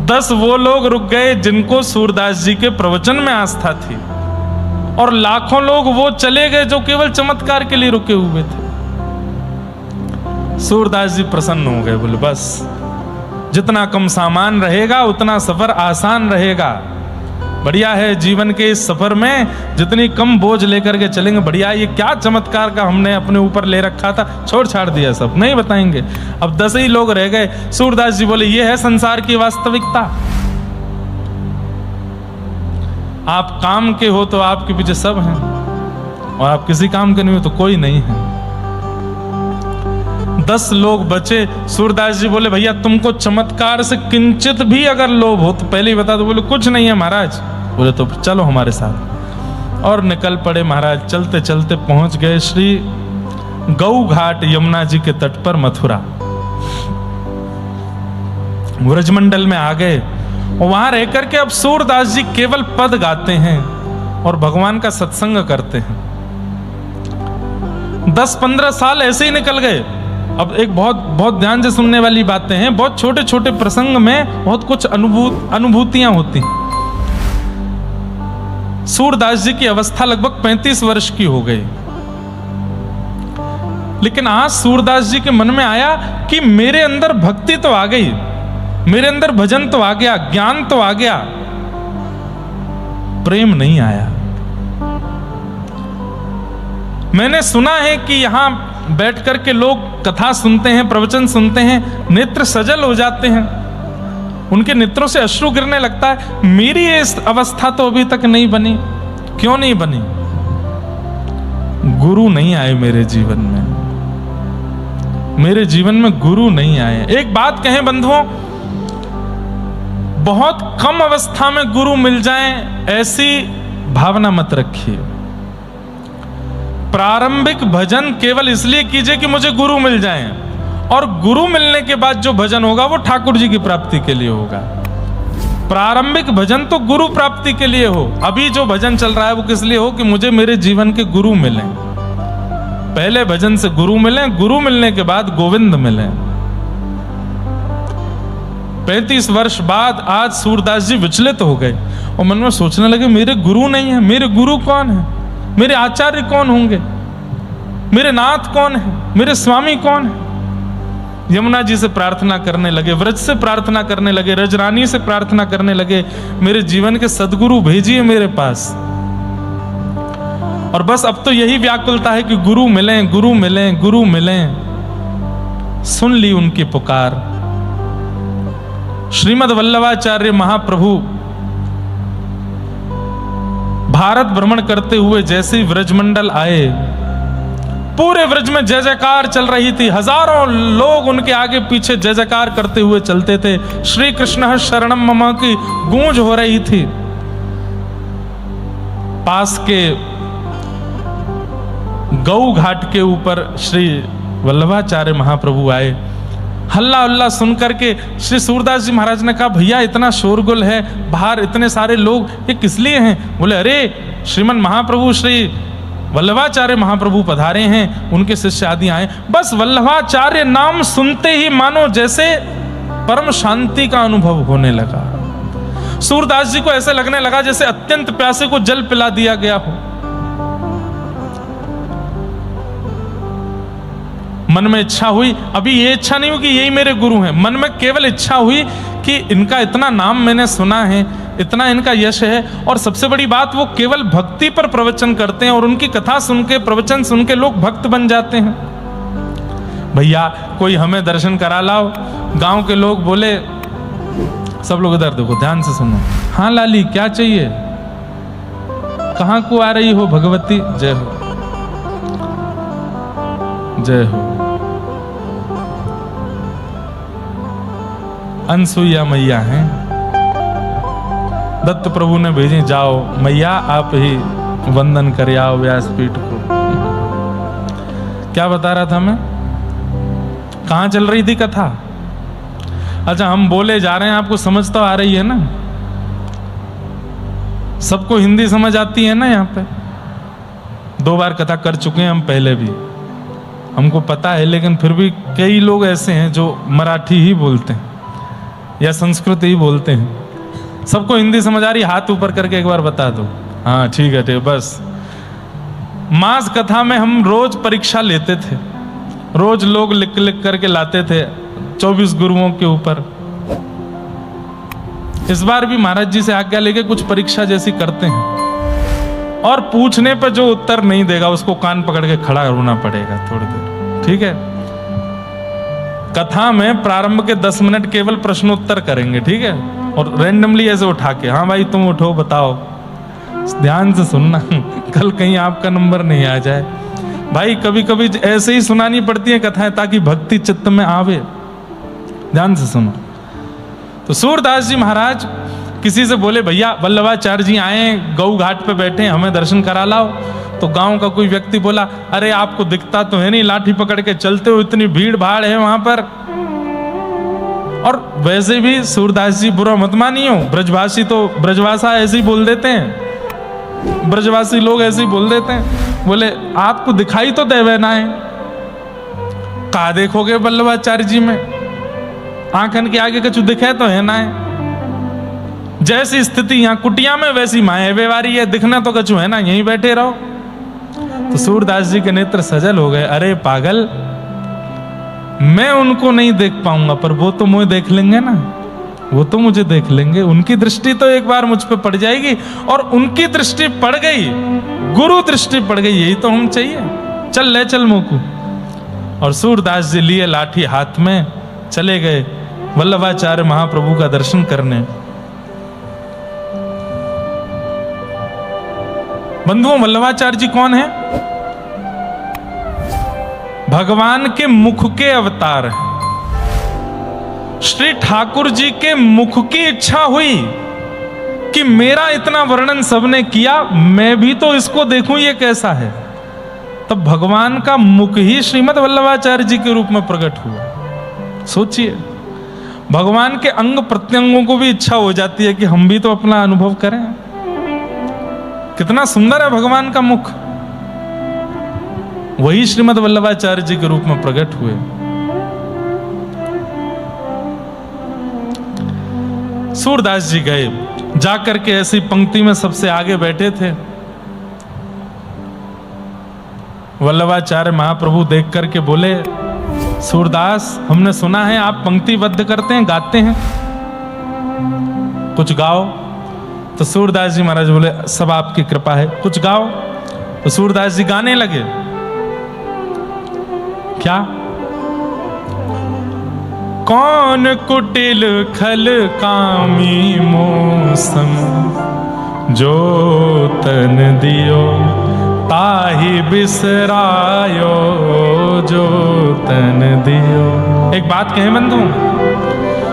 [SPEAKER 1] 10 वो लोग रुक गए जिनको सूरदास जी के प्रवचन में आस्था थी। और लाखों लोग वो चले गए जो केवल चमत्कार के लिए रुके हुए थे। सूरदास जी प्रसन्न हो गए, बोले बस जितना कम सामान रहेगा उतना सफर आसान रहेगा। बढ़िया है, जीवन के इस सफर में जितनी कम बोझ लेकर के चलेंगे बढ़िया। ये क्या चमत्कार का हमने अपने ऊपर ले रखा था, छोड़ छाड़ दिया, सब नहीं बताएंगे। अब 10 ही लोग रह गए। सूरदास जी बोले ये है संसार की वास्तविकता। आप काम के हो तो आपके पीछे सब हैं, और आप किसी काम के नहीं हो तो कोई नहीं है। 10 लोग बचे। सूरदास जी बोले भैया तुमको चमत्कार से किंचित भी अगर लोभ हो तो पहले ही बता दो। बोले कुछ नहीं है महाराज। बोले तो चलो हमारे साथ, और निकल पड़े महाराज। चलते चलते पहुंच गए श्री गौ घाट, यमुना जी के तट पर, मथुरा व्रजमंडल में आ गए। वहां रहकर के अब सूरदास जी केवल पद गाते हैं और भगवान का सत्संग करते हैं। 10-15 साल ऐसे ही निकल गए। अब एक बहुत ध्यान से सुनने वाली बातें हैं। बहुत छोटे छोटे प्रसंग में बहुत कुछ अनुभूतियां होती हैं। सूरदास जी की अवस्था लगभग 35 वर्ष की हो गई, लेकिन आज सूरदास जी के मन में आया कि मेरे अंदर भक्ति तो आ गई, मेरे अंदर भजन तो आ गया, ज्ञान तो आ गया, प्रेम नहीं आया। मैंने सुना है कि यहां बैठ करके लोग कथा सुनते हैं, प्रवचन सुनते हैं, नेत्र सजल हो जाते हैं, उनके नेत्रों से अश्रु गिरने लगता है। मेरी ये अवस्था तो अभी तक नहीं बनी। क्यों नहीं बनी? गुरु नहीं आए मेरे जीवन में, मेरे जीवन में गुरु नहीं आए। एक बात कहें बंधुओं, बहुत कम अवस्था में गुरु मिल जाएं ऐसी भावना मत रखिए। प्रारंभिक भजन केवल इसलिए कीजिए कि मुझे गुरु मिल जाएं, और गुरु मिलने के बाद जो भजन होगा वो ठाकुर जी की प्राप्ति के लिए होगा। प्रारंभिक भजन तो गुरु प्राप्ति के लिए हो। अभी जो भजन चल रहा है वो किस लिए हो कि मुझे मेरे जीवन के गुरु मिलें। पहले भजन से गुरु मिलें, गुरु मिलने के बाद गोविंद मिलें। 35 वर्ष बाद आज सूरदास जी विचलित हो गए और मन में सोचने लगे मेरे गुरु नहीं है। मेरे गुरु कौन है? मेरे आचार्य कौन होंगे? मेरे नाथ कौन है? मेरे स्वामी कौन है? यमुना जी से प्रार्थना करने लगे, व्रज से प्रार्थना करने लगे, रजरानी से प्रार्थना करने लगे, मेरे जीवन के सदगुरु भेजिए मेरे पास। और बस अब तो यही व्याकुलता है कि गुरु मिलें, गुरु मिलें, गुरु मिलें। सुन ली उनकी पुकार। श्रीमद् वल्लभाचार्य महाप्रभु भारत भ्रमण करते हुए जैसे ही व्रजमंडल आए, पूरे व्रज में जय जयकार चल रही थी। हजारों लोग उनके आगे पीछे जय जयकार करते हुए चलते थे। श्री कृष्ण शरणम मम की गूंज हो रही थी। पास के गौ घाट के ऊपर श्री वल्लभाचार्य महाप्रभु आए। हल्ला हल्ला सुन करके श्री सूरदास जी महाराज ने कहा भैया इतना शोरगुल है, बाहर इतने सारे लोग, ये किस लिए हैं? बोले अरे श्रीमन महाप्रभु श्री वल्लभाचार्य महाप्रभु पधारे हैं, उनके शिष्य आदि आए। बस वल्लभाचार्य नाम सुनते ही मानो जैसे परम शांति का अनुभव होने लगा। सूरदास जी को ऐसे लगने लगा जैसे अत्यंत प्यासे को जल पिला दिया गया हो। मन में इच्छा हुई, अभी ये इच्छा नहीं हुई कि यही मेरे गुरु हैं, मन में केवल इच्छा हुई कि इनका इतना नाम मैंने सुना है, इतना इनका यश है, और सबसे बड़ी बात वो केवल भक्ति पर प्रवचन करते हैं, और उनकी कथा सुन के, प्रवचन सुन के लोग भक्त बन जाते हैं। भैया कोई हमें दर्शन करा लाओ। गांव के लोग बोले, सब लोग इधर देखो, ध्यान से सुनो। हाँ लाली क्या चाहिए? कहाँ को आ रही हो भगवती? जय हो जय हो। अनसुईया मैया हैं, दत्त प्रभु ने भेजे, जाओ मैया आप ही वंदन कर आओ व्यासपीठ को। क्या बता रहा था मैं? कहाँ चल रही थी कथा? अच्छा हम बोले जा रहे हैं, आपको समझ तो आ रही है ना? सबको हिंदी समझ आती है ना? यहाँ पे 2 बार कथा कर चुके हैं हम पहले भी, हमको पता है, लेकिन फिर भी कई लोग ऐसे हैं जो मराठी ही बोलते हैं या संस्कृत ही बोलते हैं। सबको हिंदी समझ आ रही? हाथ ऊपर करके एक बार बता दो। हाँ ठीक है बस। मास कथा में हम रोज परीक्षा लेते थे, रोज लोग लिख लिख करके लाते थे 24 गुरुओं के ऊपर। इस बार भी महाराज जी से आज्ञा लेके कुछ परीक्षा जैसी करते हैं, और पूछने पर जो उत्तर नहीं देगा उसको कान पकड़ के खड़ा होना पड़ेगा थोड़ी देर, ठीक है। कथा में प्रारंभ के 10 मिनट केवल प्रश्नोत्तर करेंगे, ठीक है, और रैंडमली ऐसे उठा के, हाँ भाई तुम उठो बताओ, ध्यान से सुनना कल कहीं आपका नंबर नहीं आ जाए। भाई कभी कभी ऐसे ही सुनानी पड़ती है कथाएं ताकि भक्ति चित्त में आवे। ध्यान से सुनो। तो सूरदास जी महाराज किसी से बोले, भैया वल्लभाचार्य जी आए, गौ घाट पे बैठे, हमें दर्शन करा लाओ। तो गांव का कोई व्यक्ति बोला, अरे आपको दिखता तो है नहीं, लाठी पकड़ के चलते हो, इतनी भीड़ भाड़ है वहां पर। और वैसे भी सूरदास जी बुरा मत मानियो, ब्रजभाषी तो ब्रजभाषा ऐसे ही बोल देते हैं, ब्रजवासी लोग ऐसे ही बोल देते हैं। बोले आपको दिखाई तो देवे ना है, कहा देखोगे वल्लभाचार्य जी में, आंखन के आगे कछु दिखे तो है ना है। जैसी स्थिति यहाँ कुटिया में वैसी माए व्यवहारी है, दिखना तो कछु है ना, यहीं बैठे रहो। तो सूरदास जी के नेत्र सजल हो गए, अरे पागल, मैं उनको नहीं देख पाऊंगा पर वो तो मुझे देख लेंगे ना, वो तो मुझे देख लेंगे, उनकी दृष्टि तो एक बार मुझ पे पड़ जाएगी। और उनकी दृष्टि पड़ गई, गुरु दृष्टि पड़ गई, यही तो हम चाहिए। चल ले चल मोकू। और सूरदास जी लिए लाठी हाथ में चले गए वल्लभाचार्य महाप्रभु का दर्शन करने। बंधुओं, वल्लभाचार्य जी कौन है? भगवान के मुख के अवतार हैं। श्री ठाकुर जी के मुख की इच्छा हुई कि मेरा इतना वर्णन सबने किया, मैं भी तो इसको देखूं ये कैसा है। तब भगवान का मुख ही श्रीमद् वल्लभाचार्य जी के रूप में प्रकट हुआ। सोचिए, भगवान के अंग प्रत्यंगों को भी इच्छा हो जाती है कि हम भी तो अपना अनुभव करें। कितना सुंदर है भगवान का मुख। वही श्रीमद् वल्लभाचार्य जी के रूप में प्रकट हुए। सूरदास जी गए, जाकर के ऐसी पंक्ति में सबसे आगे बैठे थे। वल्लभाचार्य महाप्रभु देख करके बोले, सूरदास, हमने सुना है आप पंक्तिबद्ध करते हैं, गाते हैं, कुछ गाओ। तो सूरदास जी महाराज बोले, सब आपकी कृपा है, कुछ गाओ। तो सूरदास जी गाने लगे। क्या? कौन कुटिल खल कामी मौसम, जो तन दियो ताहि बिसरायो, जो तन दियो। एक बात कहें बंधु,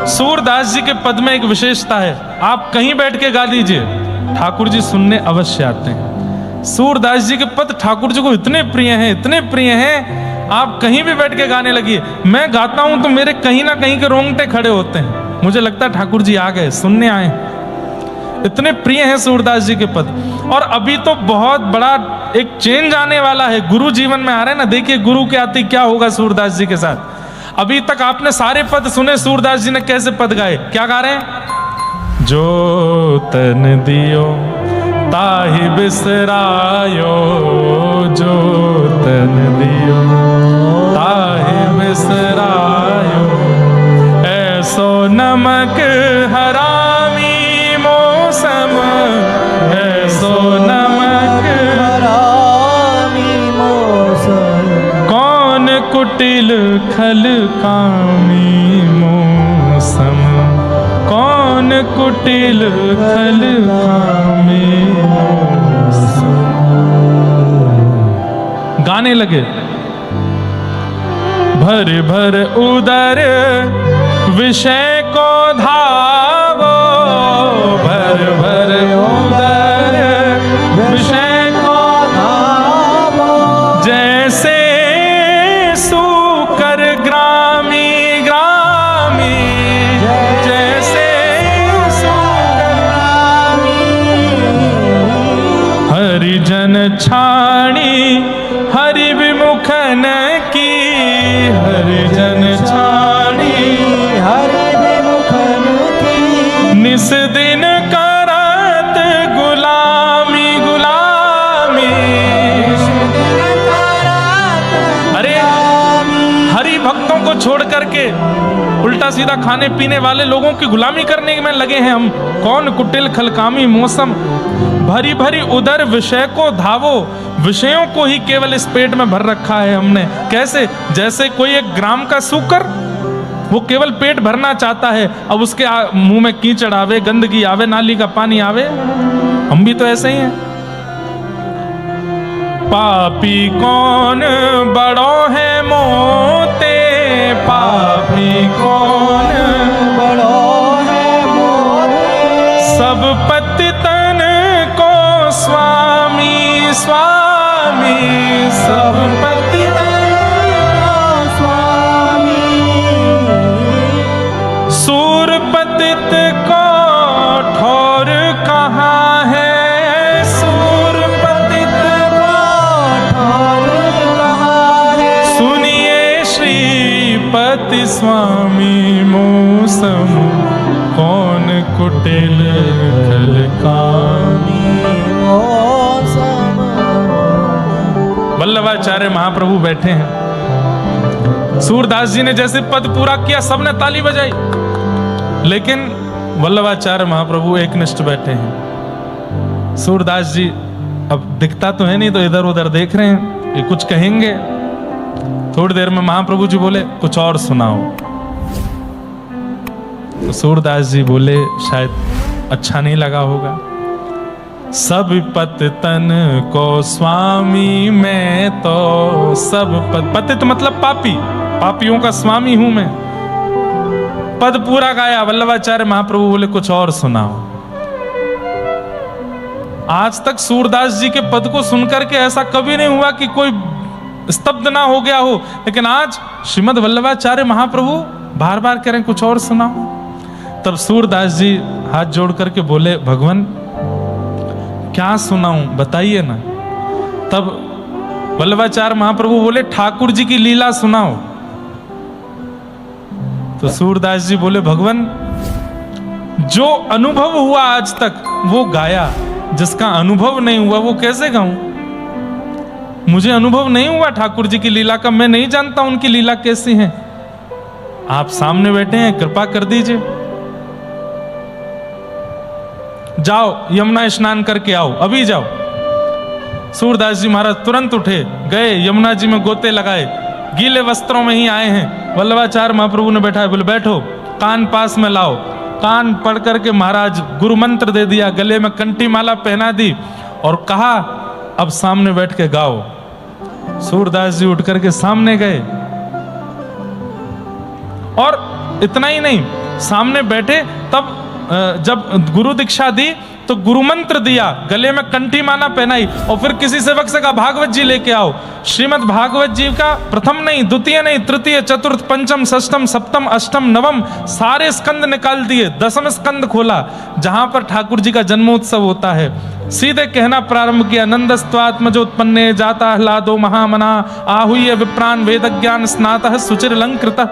[SPEAKER 1] सूरदास जी के पद में एक विशेषता है, आप कहीं बैठ के गा दीजिए, ठाकुर जी सुनने अवश्य आते हैं। सूरदास जी के पद ठाकुर जी को इतने प्रिय हैं, इतने प्रिय हैं, आप कहीं भी बैठ के गाने लगिए। मैं गाता हूं तो मेरे कहीं ना कहीं के रोंगटे खड़े होते हैं, मुझे लगता है ठाकुर जी आ गए, सुनने आए। इतने प्रिय हैं सूरदास जी के पद। और अभी तो बहुत बड़ा एक चेंज आने वाला है, गुरु जीवन में आ रहे हैं ना। देखिए गुरु के आते क्या होगा सूरदास जी के साथ। अभी तक आपने सारे पद सुने, सूरदास जी ने कैसे पद गाए, क्या गा रहे हैं? जो तन दियो ताहि बिसरायो, जो तन दियो ताहि बिसरायो, ऐसो नमक हरामी मौसम, ऐसो नमक हरामी मौसम, कौन कुटिल खल कामी मौसम, कौन कुटिल खल कामी मौसम। गाने लगे। भर भर उदर विषय को धावो, भर भर उदर विषय को धावो, जैसे सूकर ग्रामी ग्रामी, जैसे सूकर ग्रामी, हरिजन छाणी हरि विमुखन की, हरिजन छाणी हरि विमुखन की, निस दिन करत गुलामी छोड़ करके उल्टा सीधा खाने पीने वाले लोगों की गुलामी करने में लगे हैं हम। कौन कुटिल खलकामी मौसम, भरी भरी उधर विषय को धावो, विषयों को ही केवल इस पेट में भर रखा है हमने। कैसे? जैसे कोई एक ग्राम का सूकर, वो केवल पेट भरना चाहता है, अब उसके मुंह में कीचड़ आवे, गंदगी आवे, नाली का पानी आवे। हम भी तो ऐसे ही हैं। पापी कौन बड़ो है मोते, पापी कौन
[SPEAKER 2] बड़ो है मोते,
[SPEAKER 1] सब पति तन को स्वामी स्वामी, सब पति तन
[SPEAKER 2] का स्वामी,
[SPEAKER 1] सूर पतित को ठौर कहाँ है, सूर पतित
[SPEAKER 2] ठौर कहाँ है,
[SPEAKER 1] सुनिए श्रीपति स्वामी मौसम, कौन कुटिल खलकामी। वल्लभाचार्य महाप्रभु बैठे हैं। सूरदास जी ने जैसे पद पूरा किया, सबने ताली बजाई, लेकिन वल्लभाचार्य महाप्रभु एकनिष्ठ बैठे हैं। सूरदास जी अब दिखता तो है नहीं, तो इधर उधर देख रहे हैं, ये कुछ कहेंगे। थोड़ी देर में महाप्रभु जी बोले कुछ और सुनाओ। तो सूरदास जी बोले शायद अच्छा नहीं लगा होगा। सब पति तन को स्वामी मैं तो, सब पतित मतलब पापी, पापियों का स्वामी हूं मैं। पद पूरा गाया। वल्लभाचार्य महाप्रभु बोले कुछ और सुनाओ। आज तक सूरदास जी के पद को सुनकर के ऐसा कभी नहीं हुआ कि कोई स्तब्ध ना हो गया हो, लेकिन आज श्रीमद वल्लभाचार्य महाप्रभु बार बार कह रहे हैं कुछ और सुनाओ। तब सूरदास जी हाथ जोड़ करके बोले भगवान क्या सुनाऊं, बताइए ना। तब वल्लभाचार्य महाप्रभु बोले ठाकुर जी की लीला सुनाओ। तो सूरदास जी बोले भगवान जो अनुभव हुआ आज तक वो गाया, जिसका अनुभव नहीं हुआ वो कैसे गाऊं। मुझे अनुभव नहीं हुआ ठाकुर जी की लीला का, मैं नहीं जानता उनकी लीला कैसी है। आप सामने बैठे हैं, कृपा कर दीजिए। जाओ यमुना स्नान करके आओ, अभी जाओ। सूरदास जी महाराज तुरंत उठे, गए यमुना जी में गोते लगाए, गीले वस्त्रों में ही आए हैं। वल्लभाचार्य महाप्रभु ने बैठा है, बोले बैठो, कान पास में लाओ। कान पढ़ करके महाराज गुरु मंत्र दे दिया, गले में कंठी माला पहना दी और कहा अब सामने बैठ के गाओ। सूरदास जी उठ करके सामने गए और इतना ही नहीं, सामने बैठे तब जब गुरु दीक्षा दी तो गुरु मंत्र दिया, गले में कंठी माला पहनाई और फिर किसी सेवक से कहा भागवत जी लेके आओ। श्रीमद् भागवत जी का प्रथम नहीं, द्वितीय नहीं, तृतीय, चतुर्थ, पंचम, षष्टम, सप्तम, अष्टम, नवम सारे स्कंद निकाल दिए। दसम स्कंद खोला जहां पर ठाकुर जी का जन्मोत्सव होता है। सीधे कहना प्रारंभ किया, नंदस्त्वात्मजोत्पन्ने जाता ह्लादो महामना आहूय विप्रान वेद ज्ञान स्नातः सुचिरलंकृतः।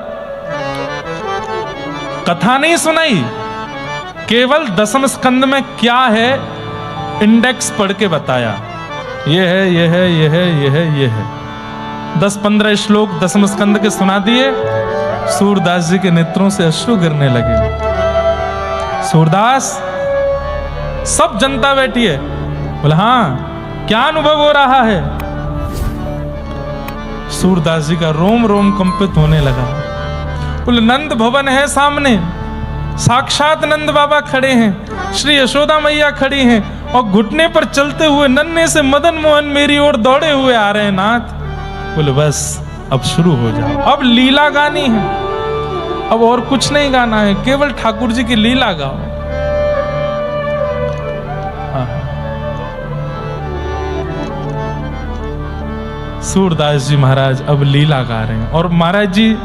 [SPEAKER 1] कथा नहीं सुनाई, केवल दसम स्कंद में क्या है इंडेक्स पढ़ के बताया। ये है, ये है, ये है, ये है, ये है। 10-15 श्लोक दसम स्कंद के सुना दिए। सूरदास जी के नेत्रों से अश्रु गिरने लगे। सूरदास, सब जनता बैठी है, बोले हाँ क्या अनुभव हो रहा है। सूरदास जी का रोम रोम कंपित होने लगा। बोले नंद भवन है सामने, साक्षात नंद बाबा खड़े हैं, श्री यशोदा मैया खड़ी हैं और घुटने पर चलते हुए नन्हे से मदन मोहन मेरी ओर दौड़े हुए आ रहे हैं नाथ। बोले बस अब शुरू हो जाओ, अब लीला गानी है, अब और कुछ नहीं गाना है, केवल ठाकुर जी की लीला गाओ। सूरदास जी महाराज अब लीला गा रहे हैं और महाराज जी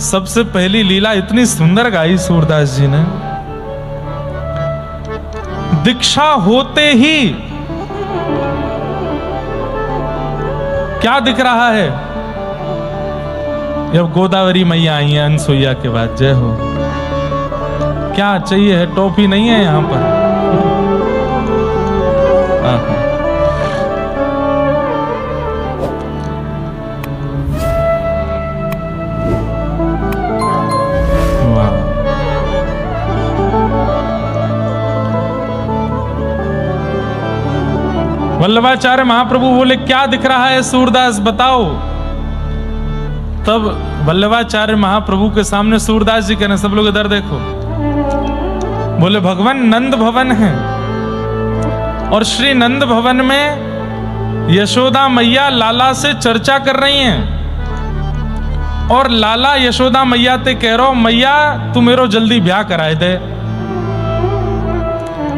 [SPEAKER 1] सबसे पहली लीला इतनी सुंदर गाई सूरदास जी ने। दीक्षा होते ही क्या दिख रहा है, जब गोदावरी मैया आई है अनसुईया के बाद, जय हो। क्या चाहिए है, टॉफी नहीं है यहां पर। वल्लभाचार्य महाप्रभु बोले क्या दिख रहा है सूरदास बताओ। तब वल्लभाचार्य महाप्रभु के सामने सूरदास जी कहने, सब लोग इधर देखो। बोले भगवान नंद भवन है और श्री नंद भवन में यशोदा मैया लाला से चर्चा कर रही हैं और लाला यशोदा मैया ते कह रहो मैया तू मेरो जल्दी ब्याह कराए दे।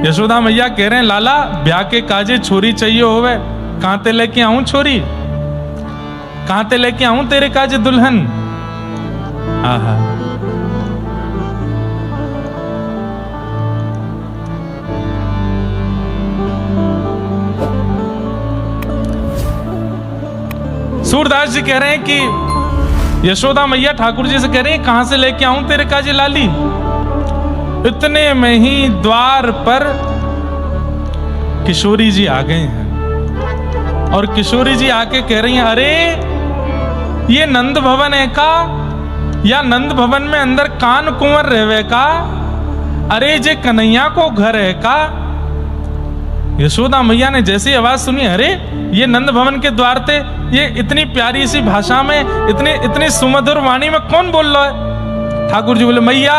[SPEAKER 1] यशोदा मैया कह रहे हैं लाला ब्याह के काजे छोरी चाहिए होवे, कहां ते लेके आऊं छोरी, कहां ते लेके आऊं तेरे काजे दुल्हन। आहा सूरदास जी कह रहे हैं कि यशोदा मैया ठाकुर जी से कह रहे हैं कहां से लेके आऊं तेरे काजे लाली। इतने में ही द्वार पर किशोरी जी आ गए हैं और किशोरी जी आके कह रही हैं अरे ये नंद भवन है का, या नंद भवन में अंदर कान कुंवर रहवे का, अरे जे कन्हैया को घर है का। यशोदा मैया ने जैसी आवाज सुनी, अरे ये नंद भवन के द्वार थे, ये इतनी प्यारी सी भाषा में इतनी सुमधुर वाणी में कौन बोल रहा है। ठाकुर जी बोले मैया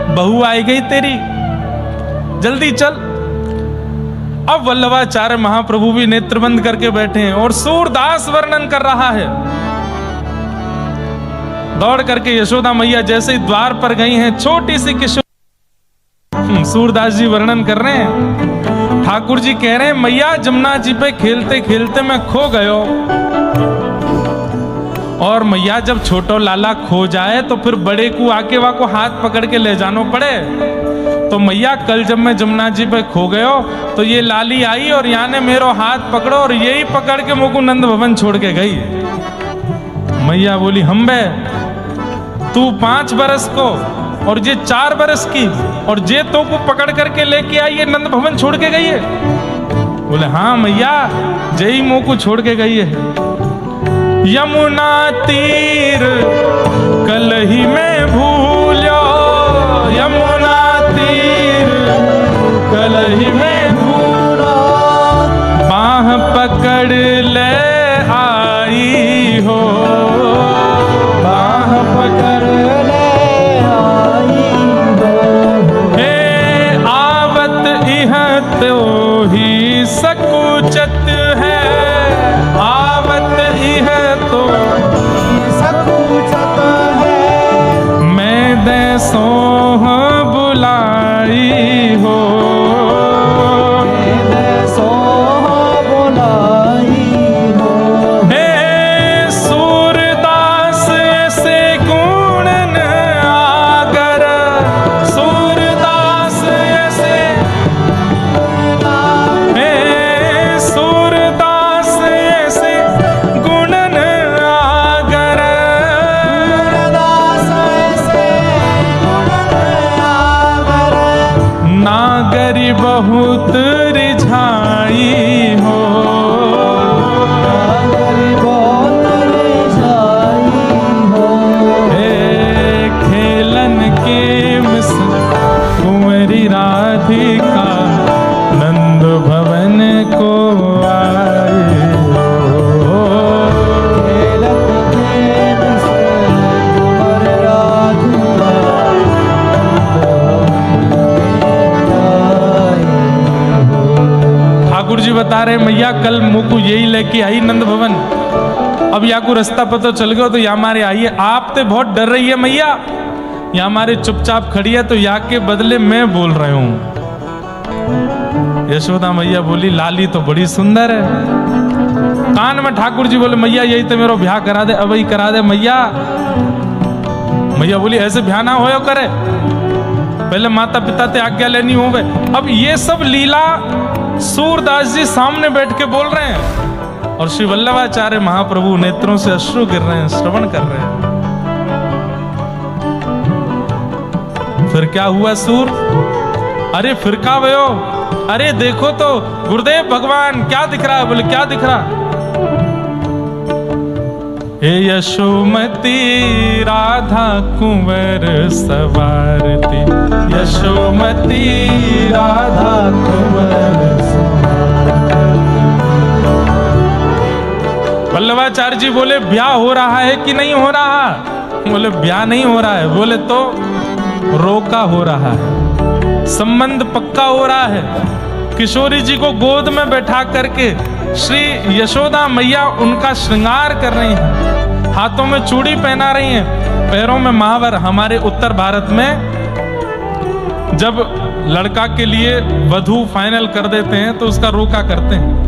[SPEAKER 1] बहू आई गई तेरी, जल्दी चल। अब वल्लभाचार्य महाप्रभु भी नेत्र बंद करके बैठे हैं और सूरदास वर्णन कर रहा है। दौड़ करके यशोदा मैया जैसे ही द्वार पर गई हैं, छोटी सी किशोर, सूरदास जी वर्णन कर रहे हैं। ठाकुर जी कह रहे हैं मैया जमुना जी पे खेलते खेलते मैं खो गयो, और मैया जब छोटो लाला खो जाए तो फिर बड़े को आके वा को हाथ पकड़ के ले जानो पड़े। तो मैया कल जब मैं जमुना जी पे खो गयो तो ये लाली आई और यहाँ ने मेरो हाथ पकड़ो और यही पकड़ के मुझको नंद भवन छोड़ के गई। मैया बोली हम बे तू 5 बरस को और ये 4 बरस की, और जे तो को पकड़ करके लेके आई ये नंद भवन छोड़ के गई है। बोले हाँ मैया जय मुंह को छोड़ के गई है। यमुना तीर कलही में भूलो, यमुना तीर कलही में भूलो, बाह पकड़ ले आई हो, बाह पकड़ ले आई हो। हे आवत इह तो ही सकुचत है, आवत इह तो
[SPEAKER 2] सकुचत है,
[SPEAKER 1] मैं दे सोह बुलाई हो,
[SPEAKER 2] मैं दे सोह बुलाई हो।
[SPEAKER 1] हे सूरदास ऐसे गुणन आगर, सूरदास ऐसे, हे सूरदास ऐसे गुणन आगर,
[SPEAKER 2] दास ऐसे गुणन आगर,
[SPEAKER 1] नागरी बहुत रिझाई हो,
[SPEAKER 2] नागर बहुत रिझाई हो।
[SPEAKER 1] हे खेलन के मिस कुंवरी राधिका नंद भवन को आए हो।
[SPEAKER 2] खेलत खेल से कुंवर राधिका
[SPEAKER 1] ठाकुर जी बता रहे मैया कल मुँह को यही लेके आई नंद भवन, अब या को रास्ता पता चल गया तो या हमारे आइए। आप तो बहुत डर रही है मैया, या हमारे चुपचाप खड़ी है तो या के बदले मैं बोल रही हूं। यशोदा मैया बोली लाली तो बड़ी सुंदर है। कान में ठाकुर जी बोले मैया यही तो मेरो ब्याह करा दे, अब ही करा दे मैया। मैया बोली ऐसे ब्याह ना होयो करे, पहले माता पिता ते आज्ञा लेनी होवे। अब ये सब लीला सूरदास जी सामने बैठ के बोल रहे हैं और श्री वल्लभाचार्य महाप्रभु नेत्रों से अश्रु गिर रहे हैं, श्रवण कर रहे हैं। फिर क्या हुआ सूर, अरे फिर का भयो, अरे देखो तो गुरुदेव भगवान क्या दिख रहा है। बोले क्या दिख रहा। हे यशोमती राधा कुंवर सवारती, यशोमती राधा कुंवर सवारती, वल्लभाचार्य जी बोले ब्याह हो रहा है कि नहीं हो रहा? बोले ब्याह नहीं हो रहा है। बोले तो रोका हो रहा है, संबंध पक्का हो रहा है। किशोरी जी को गोद में बैठा करके श्री यशोदा मैया उनका श्रृंगार कर रही हैं, हाथों में चूड़ी पहना रही हैं, पैरों में महावर। हमारे उत्तर भारत में जब लड़का के लिए वधू फाइनल कर देते हैं तो उसका रोका करते हैं,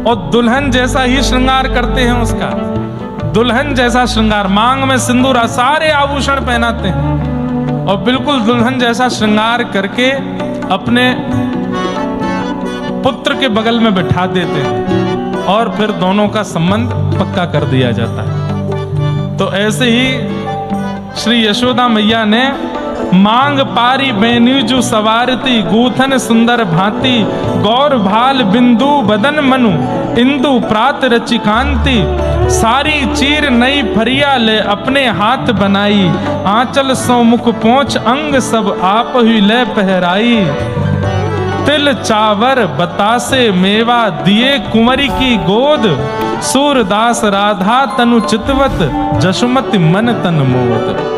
[SPEAKER 1] और दुल्हन जैसा ही श्रृंगार करते हैं उसका, दुल्हन जैसा श्रृंगार, मांग में सिंदूर, सारे आभूषण पहनाते हैं और बिल्कुल दुल्हन जैसा श्रृंगार करके अपने पुत्र के बगल में बिठा देते हैं और फिर दोनों का संबंध पक्का कर दिया जाता है। तो ऐसे ही श्री यशोदा मैया ने मांग पारी बेनीजु सवारती, गूथन सुंदर भांति, गौर भाल बिंदु बदन मनु, इंदु प्रात रचि कांति, सारी चीर नई फरिया ले अपने हाथ बनाई, आंचल सो मुख पोंछ अंग सब आप ही ले पहराई, तिल चावर बतासे मेवा दिए कुंवरी की गोद, सूरदास राधा तनु चितवत, जशुमति मन तन मोद।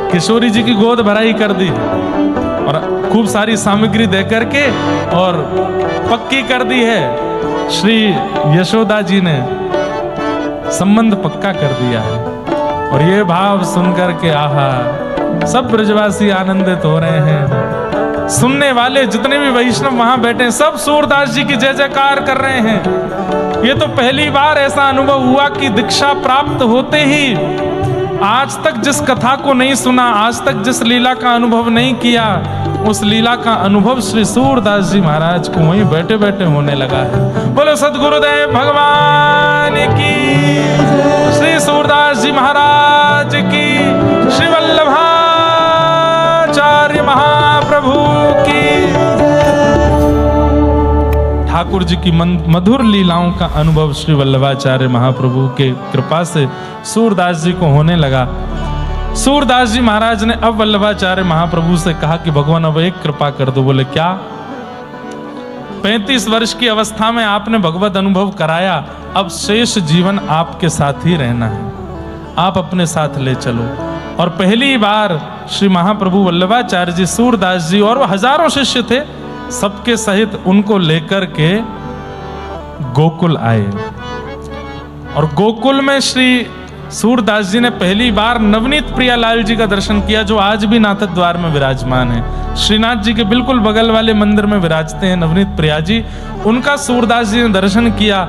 [SPEAKER 1] किशोरी जी की गोद भराई कर दी और खूब सारी सामग्री देकर के और पक्की कर दी है। श्री यशोदा जी ने संबंध पक्का कर दिया है। और ये भाव सुनकर के आहा, सब ब्रजवासी आनंदित हो रहे हैं। सुनने वाले जितने भी वैष्णव वहां बैठे हैं सब सूरदास जी की जय जयकार कर रहे हैं। ये तो पहली बार ऐसा अनुभव हुआ कि दीक्षा प्राप्त होते ही, आज तक जिस कथा को नहीं सुना, आज तक जिस लीला का अनुभव नहीं किया, उस लीला का अनुभव श्री सूरदास जी महाराज को वहीं बैठे बैठे होने लगा है। बोलो सद्गुरुदेव भगवान की, श्री सूरदास जी महाराज की, श्री वल्लभाचार्य महाप्रभु की। ठाकुर जी की मधुर लीलाओं का अनुभव श्री वल्लभाचार्य महाप्रभु के कृपा से सूरदास जी को होने लगा। सूरदास जी महाराज ने अब वल्लभाचार्य महाप्रभु से कहा कि भगवान अब एक कृपा कर दो। बोले क्या? 35 वर्ष की अवस्था में आपने भगवत अनुभव कराया, अब शेष जीवन आपके साथ ही रहना है, आप अपने साथ ले चलो। और पहली बार श्री महाप्रभु वल्लभाचार्य जी, सूरदास जी और हजारों शिष्य थे, सबके सहित उनको लेकर के गोकुल आए। और गोकुल में श्री सूरदास जी ने पहली बार नवनीत प्रियालाल जी का दर्शन किया, जो आज भी नाथक द्वार में विराजमान है। श्रीनाथ जी के बिल्कुल बगल वाले मंदिर में विराजते हैं नवनीत प्रिया जी, उनका सूरदास जी ने दर्शन किया।